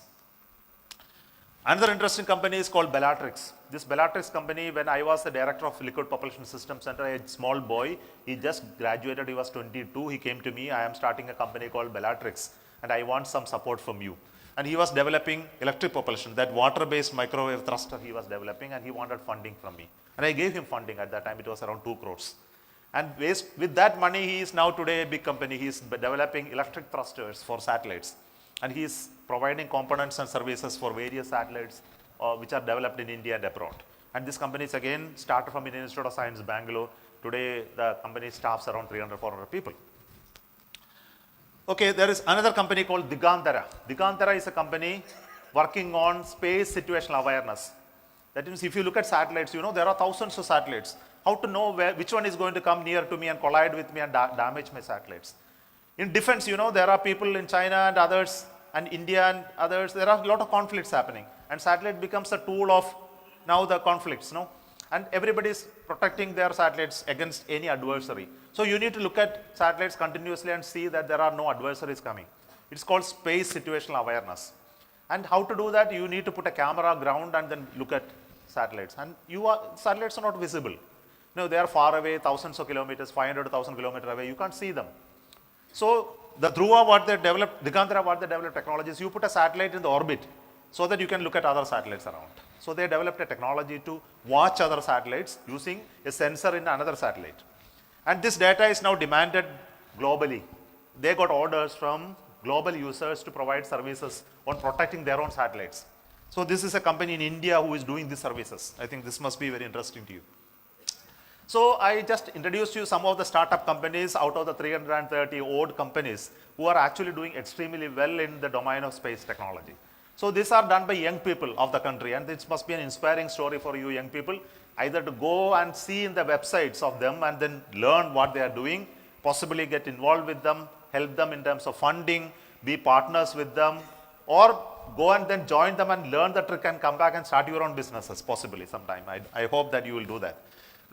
Another interesting company is called Bellatrix. This Bellatrix company, when I was the director of Liquid Propulsion System Center, a small boy, he just graduated, he was 22, he came to me, I am starting a company called Bellatrix and I want some support from you. And he was developing electric propulsion, that water-based microwave thruster he was developing, and he wanted funding from me. And I gave him funding at that time, it was around 2 crores. And with that money, he is now today a big company, he is developing electric thrusters for satellites. And he is providing components and services for various satellites which are developed in India and abroad. And this company is again started from Indian Institute of Science, Bangalore. Today, the company staffs around 300, 400 people. Okay, there is another company called Digantara. Digantara is a company working on space situational awareness. That means if you look at satellites, you know, there are thousands of satellites. How to know which one is going to come near to me and collide with me and damage my satellites? In defense, you know, there are people in China and others, and India and others, there are a lot of conflicts happening. And satellite becomes a tool of now the conflicts, no? And everybody is protecting their satellites against any adversary. So you need to look at satellites continuously and see that there are no adversaries coming. It's called space situational awareness. And how to do that? You need to put a camera ground and then look at satellites. And satellites are not visible. No, they are far away, thousands of kilometers, 500 to 1,000 kilometers away. You can't see them. So the Dhruva, what they developed, Digantara, what they developed technology is you put a satellite in the orbit so that you can look at other satellites around. So they developed a technology to watch other satellites using a sensor in another satellite. And this data is now demanded globally. They got orders from global users to provide services on protecting their own satellites. So this is a company in India who is doing these services. I think this must be very interesting to you. So I just introduced you some of the startup companies out of the 330 odd companies who are actually doing extremely well in the domain of space technology. So these are done by young people of the country, and this must be an inspiring story for you young people, either to go and see in the websites of them and then learn what they are doing, possibly get involved with them, help them in terms of funding, be partners with them, or go and then join them and learn the trick and come back and start your own businesses possibly sometime. I hope that you will do that.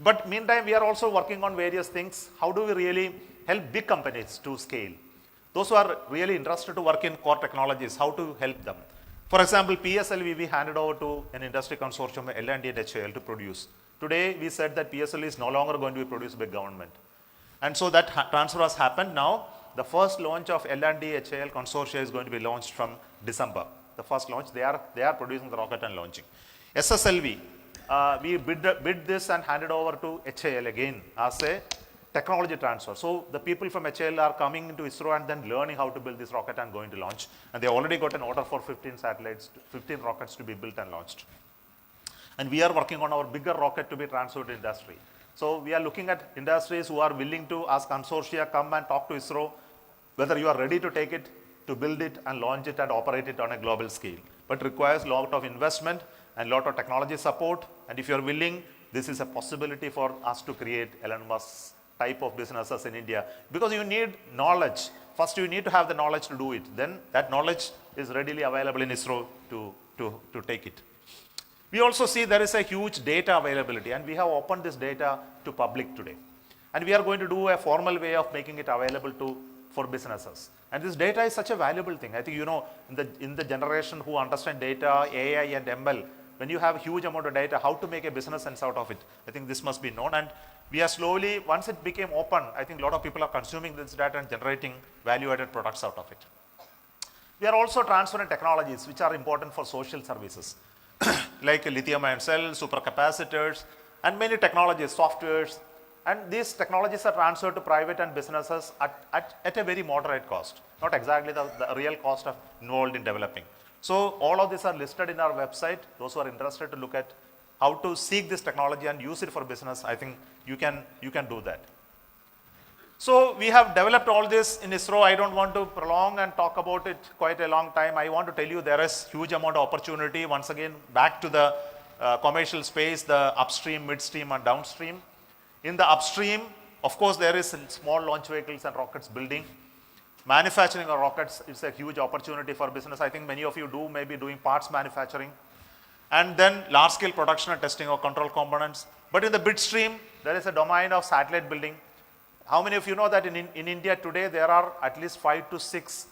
But meantime, we are also working on various things. How do we really help big companies to scale? Those who are really interested to work in core technologies, how to help them? For example, PSLV we handed over to an industry consortium, L&D and HAL, to produce. Today, we said that PSLV is no longer going to be produced by government. And so that transfer has happened. Now, the first launch of L&D HAL consortia is going to be launched from December. The first launch, they are producing the rocket and launching. SSLV, we bid this and handed over to HAL again as a technology transfer. So the people from HAL are coming into ISRO and then learning how to build this rocket and going to launch. And they already got an order for 15 satellites, 15 rockets to be built and launched. And we are working on our bigger rocket to be transferred to industry. So we are looking at industries who are willing to, as consortia, come and talk to ISRO, whether you are ready to take it, to build it and launch it and operate it on a global scale. But requires a lot of investment and a lot of technology support. And if you are willing, this is a possibility for us to create Elon Musk's type of businesses in India. Because you need knowledge. First, you need to have the knowledge to do it. Then that knowledge is readily available in ISRO to take it. We also see there is a huge data availability, and we have opened this data to public today. And we are going to do a formal way of making it available for businesses. And this data is such a valuable thing. I think, you know, in the generation who understand data, AI and ML, when you have a huge amount of data, how to make a business sense out of it, I think this must be known. And we are slowly, once it became open, I think a lot of people are consuming this data and generating value-added products out of it. We are also transferring technologies which are important for social services, like lithium-ion cells, supercapacitors, and many technologies, softwares. And these technologies are transferred to private and businesses at a very moderate cost, not exactly the real cost involved in developing. So all of these are listed in our website. Those who are interested to look at how to seek this technology and use it for business, I think you can do that. So we have developed all this in ISRO. I don't want to prolong and talk about it quite a long time. I want to tell you there is huge amount of opportunity. Once again, back to the commercial space, the upstream, midstream and downstream. In the upstream, of course, there is small launch vehicles and rockets building. Manufacturing of rockets is a huge opportunity for business. I think many of you may be doing parts manufacturing. And then large-scale production and testing of control components. But in the midstream, there is a domain of satellite building. How many of you know that in India today, there are at least 5 to 6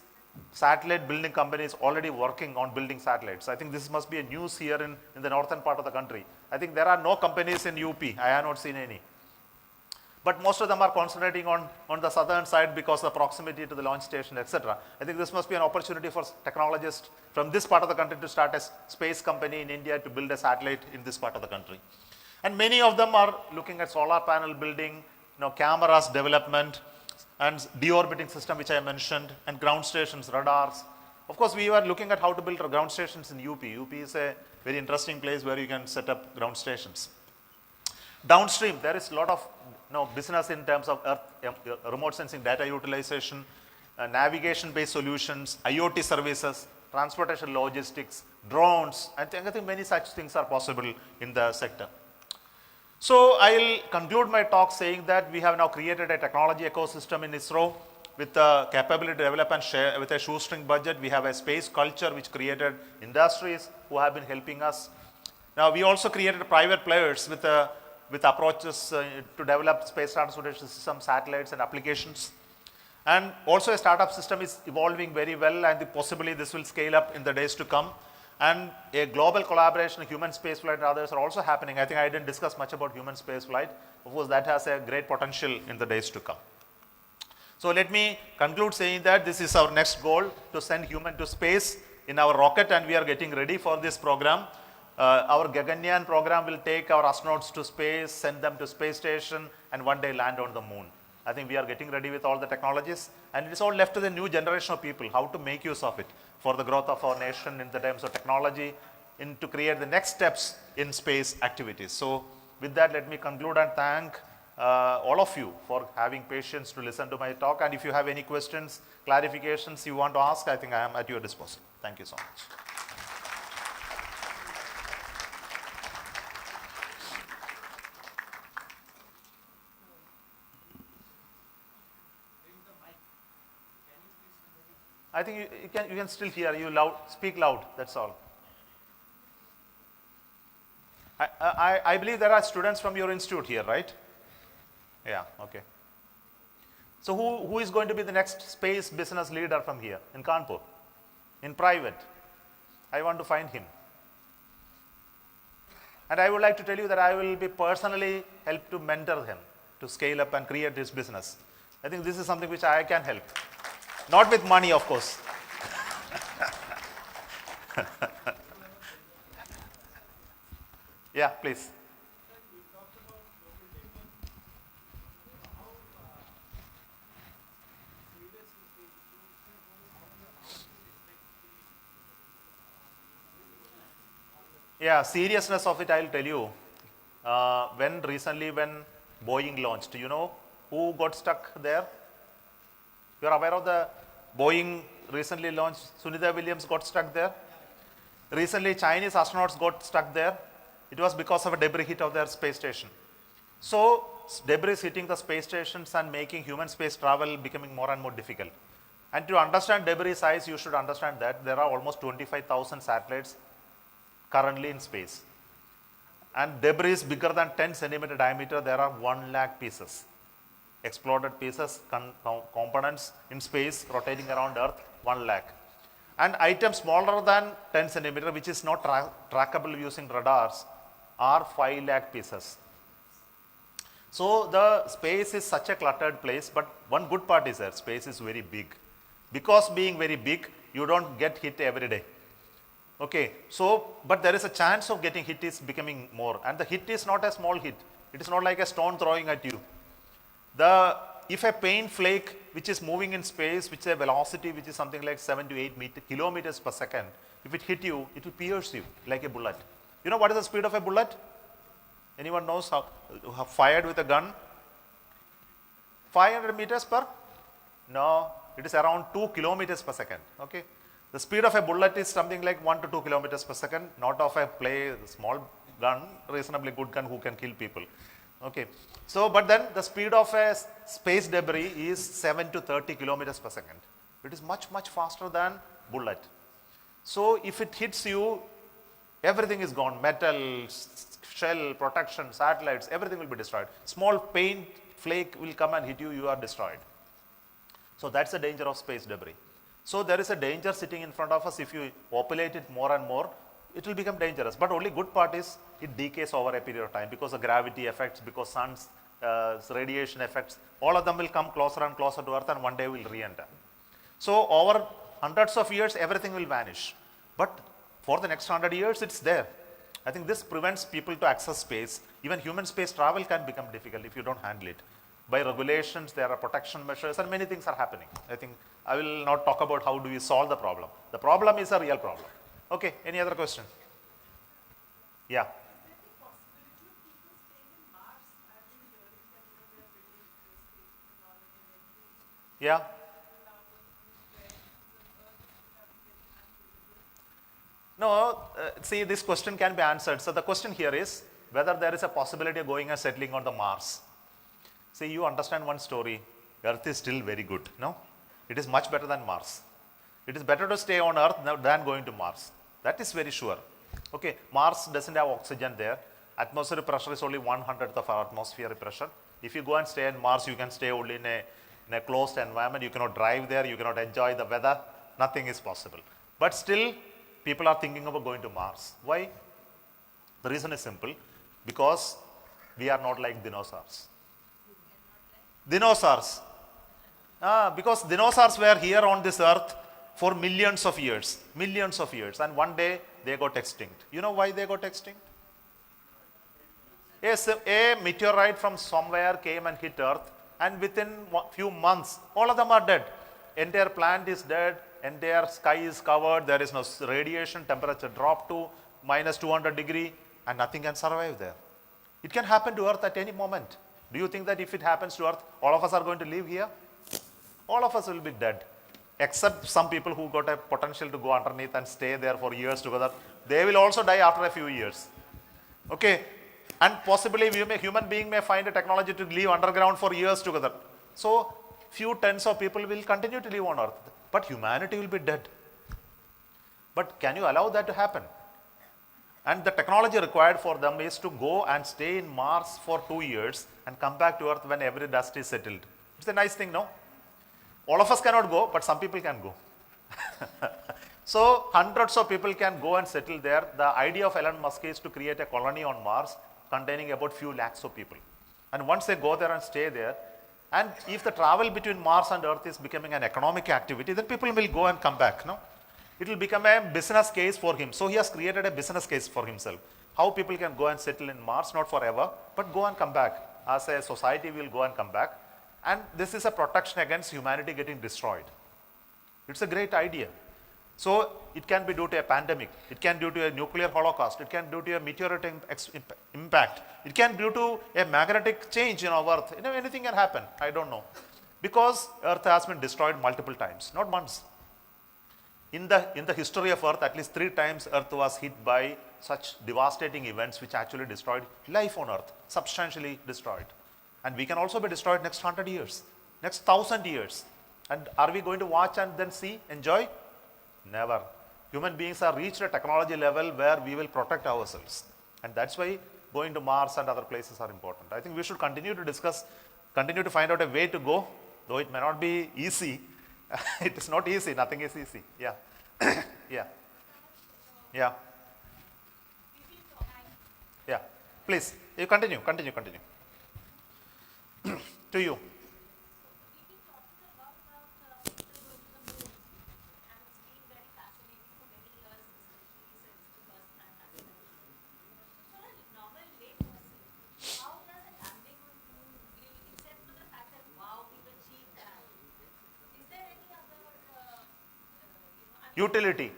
satellite building companies already working on building satellites? I think this must be a news here in the northern part of the country. I think there are no companies in UP. I have not seen any. But most of them are concentrating on the southern side because of the proximity to the launch station, etc. I think this must be an opportunity for technologists from this part of the country to start a space company in India to build a satellite in this part of the country. And many of them are looking at solar panel building, cameras development, and deorbiting system, which I mentioned, and ground stations, radars. Of course, we were looking at how to build ground stations in UP. UP is a very interesting place where you can set up ground stations. Downstream, there is a lot of business in terms of remote sensing data utilization, navigation-based solutions, IoT services, transportation logistics, drones. I think many such things are possible in the sector. So I'll conclude my talk saying that we have now created a technology ecosystem in ISRO with the capability to develop and share with a shoestring budget. We have a space culture which created industries who have been helping us. Now we also created private players with approaches to develop space transportation systems, satellites and applications. And also a startup system is evolving very well, and possibly this will scale up in the days to come. And a global collaboration, human spaceflight and others are also happening. I think I didn't discuss much about human spaceflight. Of course, that has a great potential in the days to come. So let me conclude saying that this is our next goal, to send human to space in our rocket, and we are getting ready for this program. Our Gaganyaan program will take our astronauts to space, send them to space station, and one day land on the moon. I think we are getting ready with all the technologies, and it is all left to the new generation of people, how to make use of it for the growth of our nation in the terms of technology, to create the next steps in space activities. So with that, let me conclude and thank all of you for having patience to listen to my talk. And if you have any questions, clarifications you want to ask, I think I am at your disposal. Thank you so much. I think you can still hear you loud. Speak loud. That's all. I believe there are students from your institute here, right? Yeah. Okay. So who is going to be the next space business leader from here in Kanpur, in private? I want to find him. And I would like to tell you that I will be personally help to mentor him to scale up and create this business. I think this is something which I can help. Not with money, of course. Yeah, please. Yeah, seriousness of it, I'll tell you. When Boeing launched, you know who got stuck there? You are aware of the Boeing recently launched, Sunita Williams got stuck there. Recently, Chinese astronauts got stuck there. It was because of a debris hit of their space station. So, debris hitting the space stations and making human space travel becoming more and more difficult. And to understand debris size, you should understand that there are almost 25,000 satellites currently in space. And debris bigger than 10 centimeter diameter, there are 1 lakh pieces. Exploded pieces, components in space rotating around Earth, 1 lakh. And items smaller than 10 centimeter, which is not trackable using radars, are 5 lakh pieces. So the space is such a cluttered place, but one good part is that space is very big. Because being very big, you don't get hit every day. Okay, so, but there is a chance of getting hit is becoming more. And the hit is not a small hit. It is not like a stone throwing at you. If a paint flake which is moving in space, which is a velocity which is something like 7 to 8 kilometers per second, if it hit you, it will pierce you like a bullet. You know what is the speed of a bullet? Anyone knows how fired with a gun? 500 meters per? No, it is around 2 kilometers per second. Okay, the speed of a bullet is something like 1 to 2 kilometers per second, not of a small gun, reasonably good gun who can kill people. Okay, so but then the speed of a space debris is 7 to 30 kilometers per second. It is much faster than bullet. So if it hits you, everything is gone. Metal, shell, protection, satellites, everything will be destroyed. Small paint flake will come and hit you, you are destroyed. So that's the danger of space debris. So there is a danger sitting in front of us. If you populate it more and more, it will become dangerous. But only good part is it decays over a period of time because of gravity effects, because sun's radiation effects, all of them will come closer and closer to Earth and one day will re-enter. So over hundreds of years, everything will vanish. But for the next 100 years, it's there. I think this prevents people to access space. Even human space travel can become difficult if you don't handle it. By regulations, there are protection measures and many things are happening. I think I will not talk about how do we solve the problem. The problem is a real problem. Okay, any other question? Yeah. Yeah. No, see, this question can be answered. So the question here is whether there is a possibility of going and settling on the Mars. See, you understand one story. Earth is still very good, no? It is much better than Mars. It is better to stay on Earth than going to Mars. That is very sure. Okay, Mars doesn't have oxygen there. Atmospheric pressure is only 1/100th of our atmospheric pressure. If you go and stay on Mars, you can stay only in a in a closed environment. You cannot drive there, you cannot enjoy the weather, nothing is possible. But still, people are thinking about going to Mars. Why? The reason is simple, because we are not like dinosaurs. Dinosaurs. Because dinosaurs were here on this earth for millions of years, and one day they got extinct. You know why they got extinct? Yes, a meteorite from somewhere came and hit earth, and within few months, all of them are dead. Entire plant is dead, entire sky is covered, there is no radiation, temperature dropped to minus 200 degree, and nothing can survive there. It can happen to earth at any moment. Do you think that if it happens to earth, all of us are going to live here? All of us will be dead, except some people who got a potential to go underneath and stay there for years together. They will also die after a few years. Okay, and possibly human being may find a technology to live underground for years together. So few tens of people will continue to live on earth, but humanity will be dead. But can you allow that to happen? And the technology required for them is to go and stay in Mars for 2 years and come back to earth when every dust is settled. It's a nice thing, no? All of us cannot go, but some people can go. So hundreds of people can go and settle there. The idea of Elon Musk is to create a colony on Mars containing about few lakhs of people. And once they go there and stay there, and if the travel between Mars and Earth is becoming an economic activity, then people will go and come back, no? It will become a business case for him. So he has created a business case for himself. How people can go and settle in Mars, not forever, but go and come back. As a society, we will go and come back. And this is a protection against humanity getting destroyed. It's a great idea. So it can be due to a pandemic, it can be due to a nuclear holocaust, it can be due to a meteorite impact, it can be due to a magnetic change in our earth. You know, anything can happen, I don't know. Because earth has been destroyed multiple times, not once. In the history of earth, at least 3 times earth was hit by such devastating events which actually destroyed life on earth, substantially destroyed. And we can also be destroyed next 100 years, next 1000 years. And are we going to watch and then see, enjoy? Never. Human beings have reached a technology level where we will protect ourselves. And that's why going to Mars and other places are important. I think we should continue to discuss, continue to find out a way to go, though it may not be easy. It is not easy, nothing is easy. Yeah. Yeah. Yeah. Yeah. Please, you continue. To you. Utility.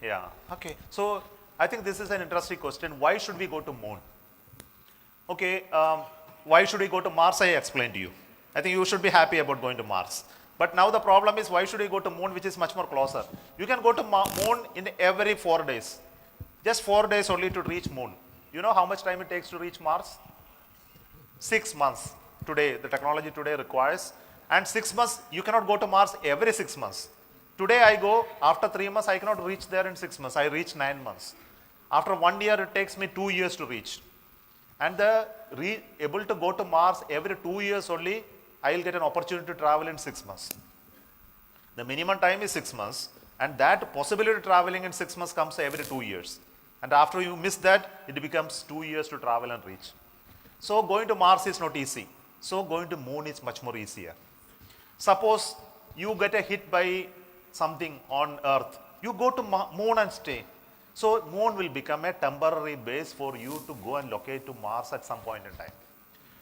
Yeah. Okay. So I think this is an interesting question. Why should we go to moon? Okay. Why should we go to Mars? I explained to you. I think you should be happy about going to Mars. But now the problem is, why should we go to moon, which is much more closer? You can go to moon in every 4 days. Just 4 days only to reach moon. You know how much time it takes to reach Mars? 6 months. Today, the technology today requires. And 6 months, you cannot go to Mars every 6 months. Today I go, after 3 months, I cannot reach there in 6 months. I reach 9 months. After 1 year, it takes me 2 years to reach. And able to go to Mars every 2 years only, I will get an opportunity to travel in 6 months. The minimum time is 6 months, and that possibility of traveling in 6 months comes every 2 years. And after you miss that, it becomes 2 years to travel and reach. So going to Mars is not easy. So going to moon is much more easier. Suppose you get a hit by something on earth, you go to moon and stay. So moon will become a temporary base for you to go and locate to Mars at some point in time.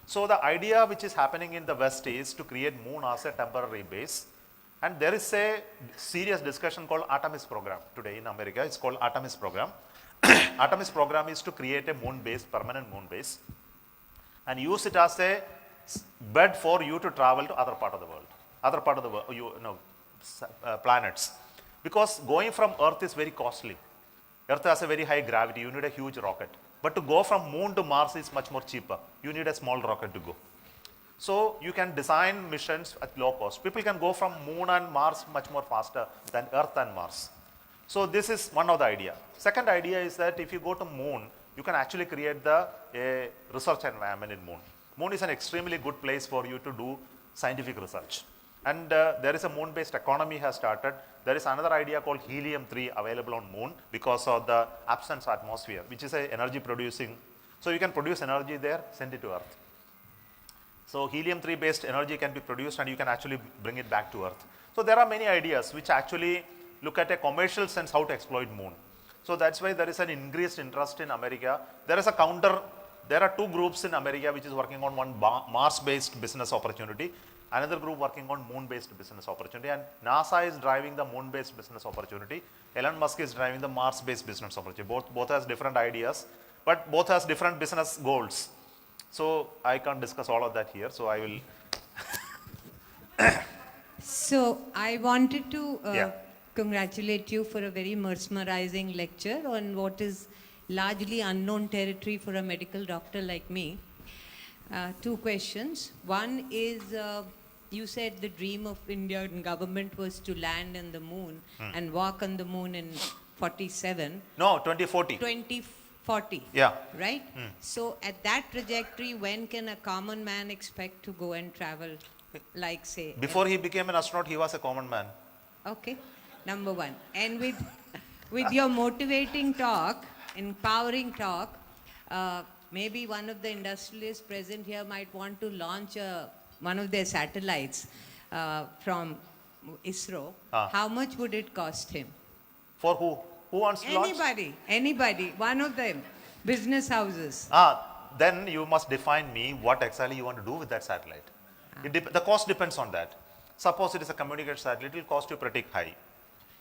So the idea which is happening in the West is to create moon as a temporary base. And there is a serious discussion called Artemis program today in America. It's called Artemis program. Artemis program is to create a moon base, permanent moon base, and use it as a bed for you to travel to other part of the world, planets. Because going from Earth is very costly. Earth has a very high gravity, you need a huge rocket. But to go from moon to Mars is much more cheaper. You need a small rocket to go. So you can design missions at low cost. People can go from moon and Mars much more faster than Earth and Mars. So this is one of the idea. Second idea is that if you go to moon, you can actually create a research environment in moon. Moon is an extremely good place for you to do scientific research. And there is a moon-based economy has started. There is another idea called helium-3 available on moon because of the absence of atmosphere, which is a energy producing. So you can produce energy there, send it to Earth. So helium-3 based energy can be produced and you can actually bring it back to Earth. So there are many ideas which actually look at a commercial sense how to exploit moon. So that's why there is an increased interest in America. There is a counter, there are two groups in America which is working on one Mars-based business opportunity, another group working on moon-based business opportunity, and NASA is driving the moon-based business opportunity. Elon Musk is driving the Mars-based business opportunity. Both has different ideas, but both has different business goals. So I can't discuss all of that here, so I will. So I wanted to Yeah. congratulate you for a very mesmerizing lecture on what is largely unknown territory for a medical doctor like me. Two questions. One is, you said the dream of Indian government was to land on the moon and walk on the moon in 47. No, 2040. 2040. Yeah. Right? So at that trajectory, when can a common man expect to go and travel, like say? Before he became an astronaut, he was a common man. Okay, number one. And with your motivating talk, empowering talk, maybe one of the industrialists present here might want to launch one of their satellites from ISRO. How much would it cost him? For who? Who wants to launch? Anybody, one of them, business houses. Then you must define me what exactly you want to do with that satellite. The cost depends on that. Suppose it is a communication satellite, it will cost you pretty high.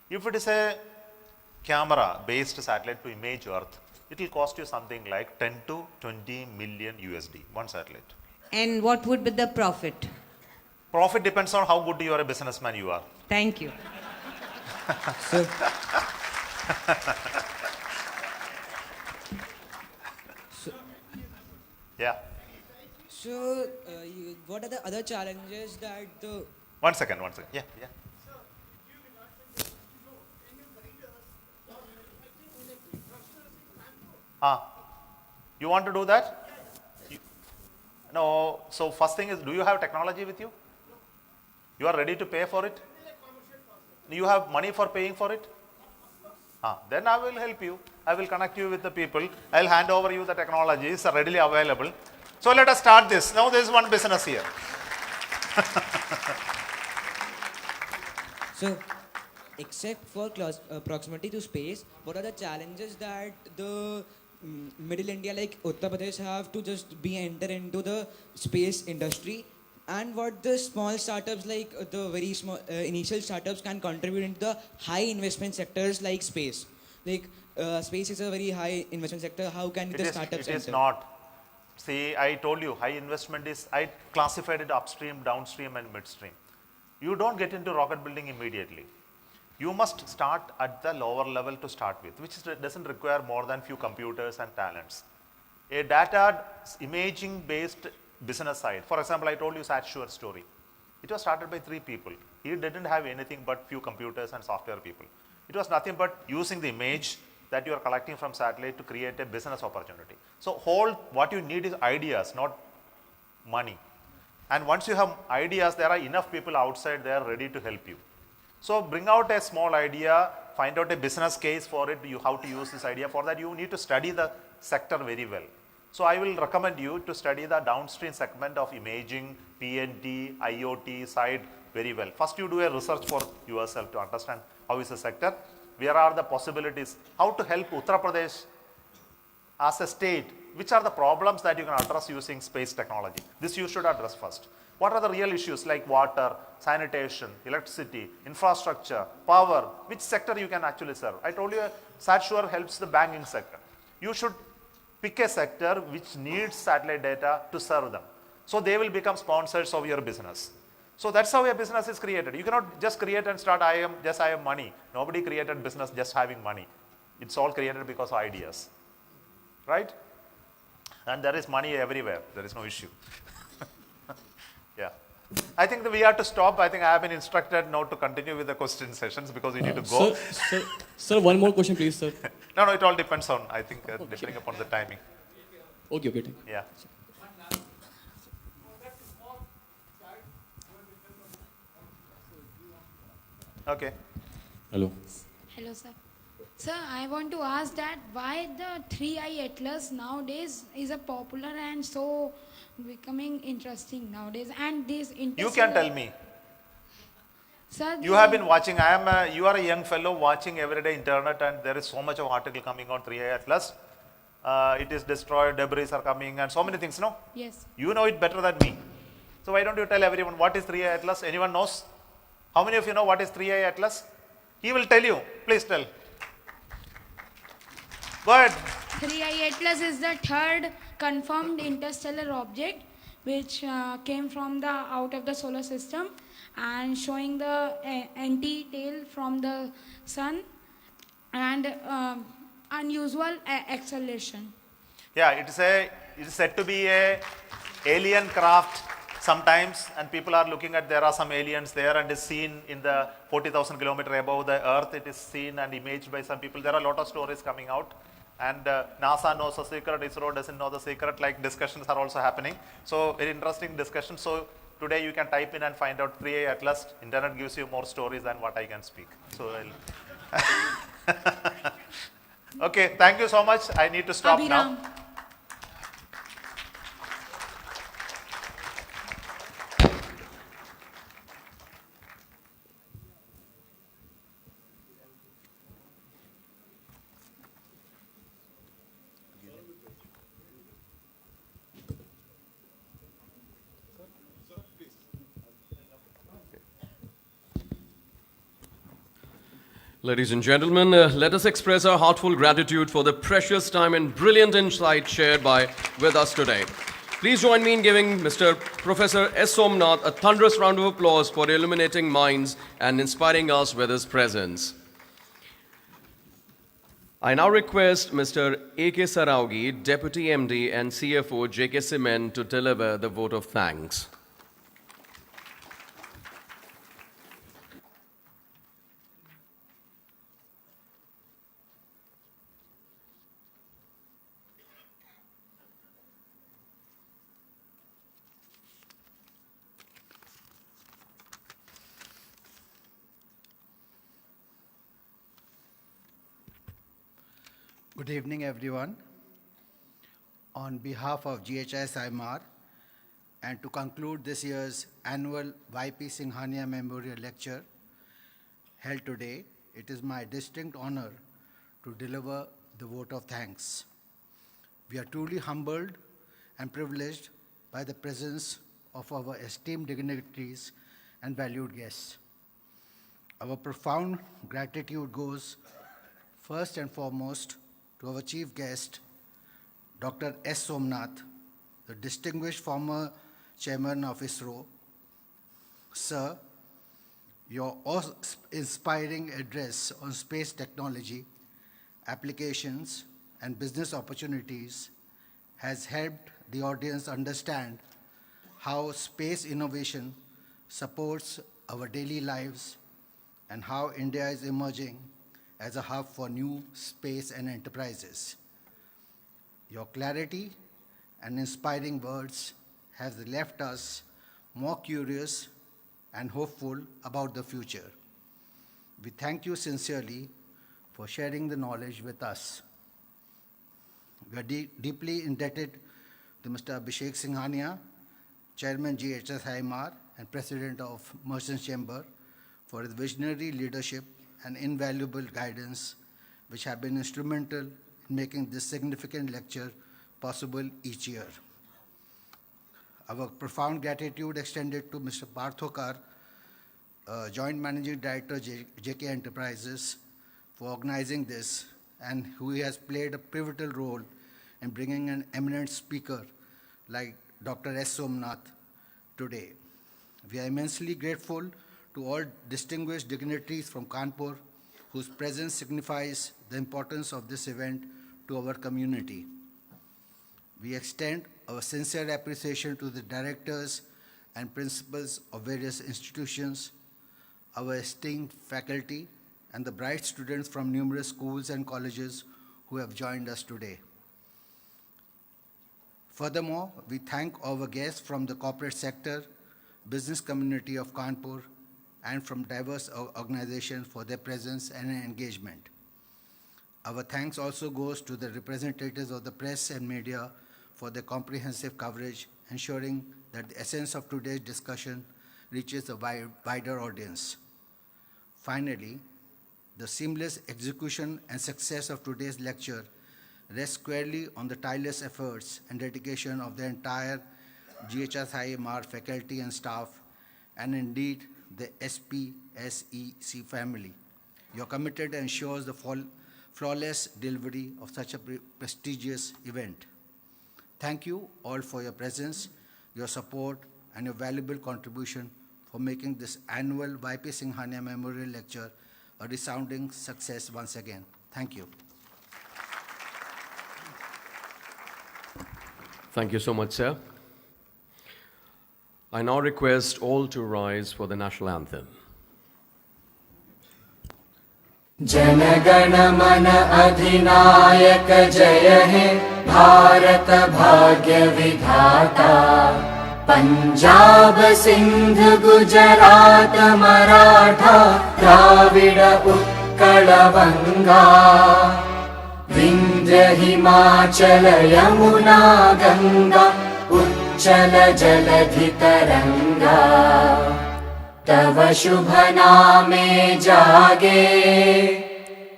If it is a camera-based satellite to image Earth, it will cost you something like 10 to 20 million USD, one satellite. And what would be the profit? Profit depends on how good you are a businessman you are. Thank you. Yeah. So, what are the other challenges that the... One second. Yeah. You want to do that? No. So first thing is, do you have technology with you? You are ready to pay for it? You have money for paying for it? Then I will help you. I will connect you with the people. I will hand over you the technology. It's readily available. So let us start this. Now there is one business here. So, except for proximity to space, what are the challenges that the middle India like Uttar Pradesh have to just enter into the space industry, and what the small startups like the very small initial startups can contribute into the high investment sectors like space? Like space is a very high investment sector. How can the startups enter? It is not. See, I told you high investment is, I classified it upstream, downstream and midstream. You don't get into rocket building immediately. You must start at the lower level to start with, which doesn't require more than few computers and talents. A data imaging based business side, for example, I told you SatSure story. It was started by 3 people. He didn't have anything but few computers and software people. It was nothing but using the image that you are collecting from satellite to create a business opportunity. So what you need is ideas, not money. And once you have ideas, there are enough people outside there ready to help you. So bring out a small idea, find out a business case for it, how to use this idea. For that you need to study the sector very well. So I will recommend you to study the downstream segment of imaging, PNT, IoT side very well. First you do a research for yourself to understand how is the sector, where are the possibilities, how to help Uttar Pradesh as a state, which are the problems that you can address using space technology. This you should address first. What are the real issues like water, sanitation, electricity, infrastructure, power, which sector you can actually serve? I told you SatSure helps the banking sector. You should pick a sector which needs satellite data to serve them. So they will become sponsors of your business. So that's how a business is created. You cannot just create and start, I have money. Nobody created business just having money. It's all created because of ideas. Right? And there is money everywhere. There is no issue. Yeah. I think that we have to stop. I think I have been instructed now to continue with the question sessions because we need to go. Sir, one more question, please, sir. No, it all depends on, I think, depending upon the timing. Okay. Yeah. Okay. Hello. Hello, sir. Sir, I want to ask that why the 3I Atlas nowadays is a popular and so becoming interesting nowadays, and this You can tell me. Sir, You have been watching, you are a young fellow watching everyday internet, and there is so much of article coming on 3I Atlas. It is destroyed, debris are coming, and so many things, no? Yes. You know it better than me. So why don't you tell everyone what is 3I Atlas? Anyone knows? How many of you know what is 3I Atlas? He will tell you. Please tell. Go ahead. 3I Atlas is the third confirmed interstellar object which came from the out of the solar system and showing the anti-tail from the sun and unusual acceleration. Yeah, it is said to be a alien craft sometimes, and people are looking at, there are some aliens there, and is seen in the 40,000 kilometer above the earth. It is seen and imaged by some people. There are a lot of stories coming out, and NASA knows the secret, ISRO doesn't know the secret, like discussions are also happening. So very interesting discussion. So today you can type in and find out 3I Atlas. Internet gives you more stories than what I can speak. So okay, thank you so much. I need to stop now. Abhiram. Ladies and gentlemen, let us express our heartfelt gratitude for the precious time and brilliant insight shared with us today. Please join me in giving Mr. Professor S. Somnath a thunderous round of applause for illuminating minds and inspiring us with his presence. I now request Mr. A.K. Saraugi, Deputy MD and CFO, GHSIMR, to deliver the vote of thanks. Good evening, everyone. On behalf of GHS-IMR, and to conclude this year's annual Y.P. Singhania Memorial Lecture held today, it is my distinct honor to deliver the vote of thanks. We are truly humbled and privileged by the presence of our esteemed dignitaries and valued guests. Our profound gratitude goes first and foremost to our chief guest, Dr. S. Somnath, the distinguished former chairman of ISRO. Sir, your inspiring address on space technology, applications, and business opportunities has helped the audience understand how space innovation supports our daily lives and how India is emerging as a hub for new space and enterprises. Your clarity and inspiring words have left us more curious and hopeful about the future. We thank you sincerely for sharing the knowledge with us. We are deeply indebted to Mr. Abhishek Singhania, Chairman GHS-IMR and President of Merchants Chamber, for his visionary leadership and invaluable guidance, which have been instrumental in making this significant lecture possible each year. Our profound gratitude extended to Mr. Parthokar, Joint Managing Director, JK Enterprises, for organizing this, and who has played a pivotal role in bringing an eminent speaker like Dr. S. Somnath today. We are immensely grateful to all distinguished dignitaries from Kanpur, whose presence signifies the importance of this event to our community. We extend our sincere appreciation to the directors and principals of various institutions, our esteemed faculty, and the bright students from numerous schools and colleges who have joined us today. Furthermore, we thank our guests from the corporate sector, business community of Kanpur, and from diverse organizations for their presence and engagement. Our thanks also goes to the representatives of the press and media for their comprehensive coverage, ensuring that the essence of today's discussion reaches a wider audience. Finally, the seamless execution and success of today's lecture rests squarely on the tireless efforts and dedication of the entire GHS-IMR faculty and staff, and indeed the SPSEC family. Your commitment ensures the flawless delivery of such a prestigious event. Thank you all for your presence, your support, and your valuable contribution for making this annual Y.P. Singhania Memorial Lecture a resounding success once again. Thank you. Thank you so much, sir. I now request all to rise for the national anthem. जनगण मन अधिनायक जय हे भारत भाग्य विधाता पंजाब सिंध गुजरात मराठा द्राविड उत्कल बंगा विंध्य हिमाचल यमुना गंगा उच्चल जलधि तरंगा तव शुभ नामे जागे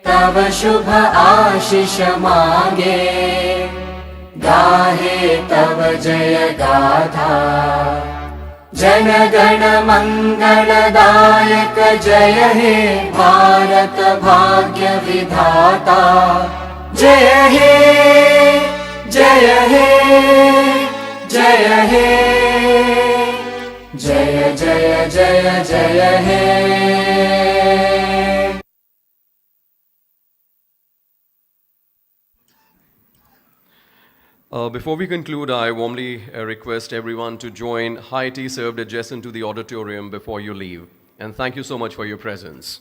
तव शुभ आशीष मांगे गाहे तव जय गाथा जन गण मंगलदायक जय हे भारत भाग्य विधाता जय हे जय हे जय हे जय जय जय जय हे। Before we conclude, I warmly request everyone to join high tea served adjacent to the auditorium before you leave. And thank you so much for your presence.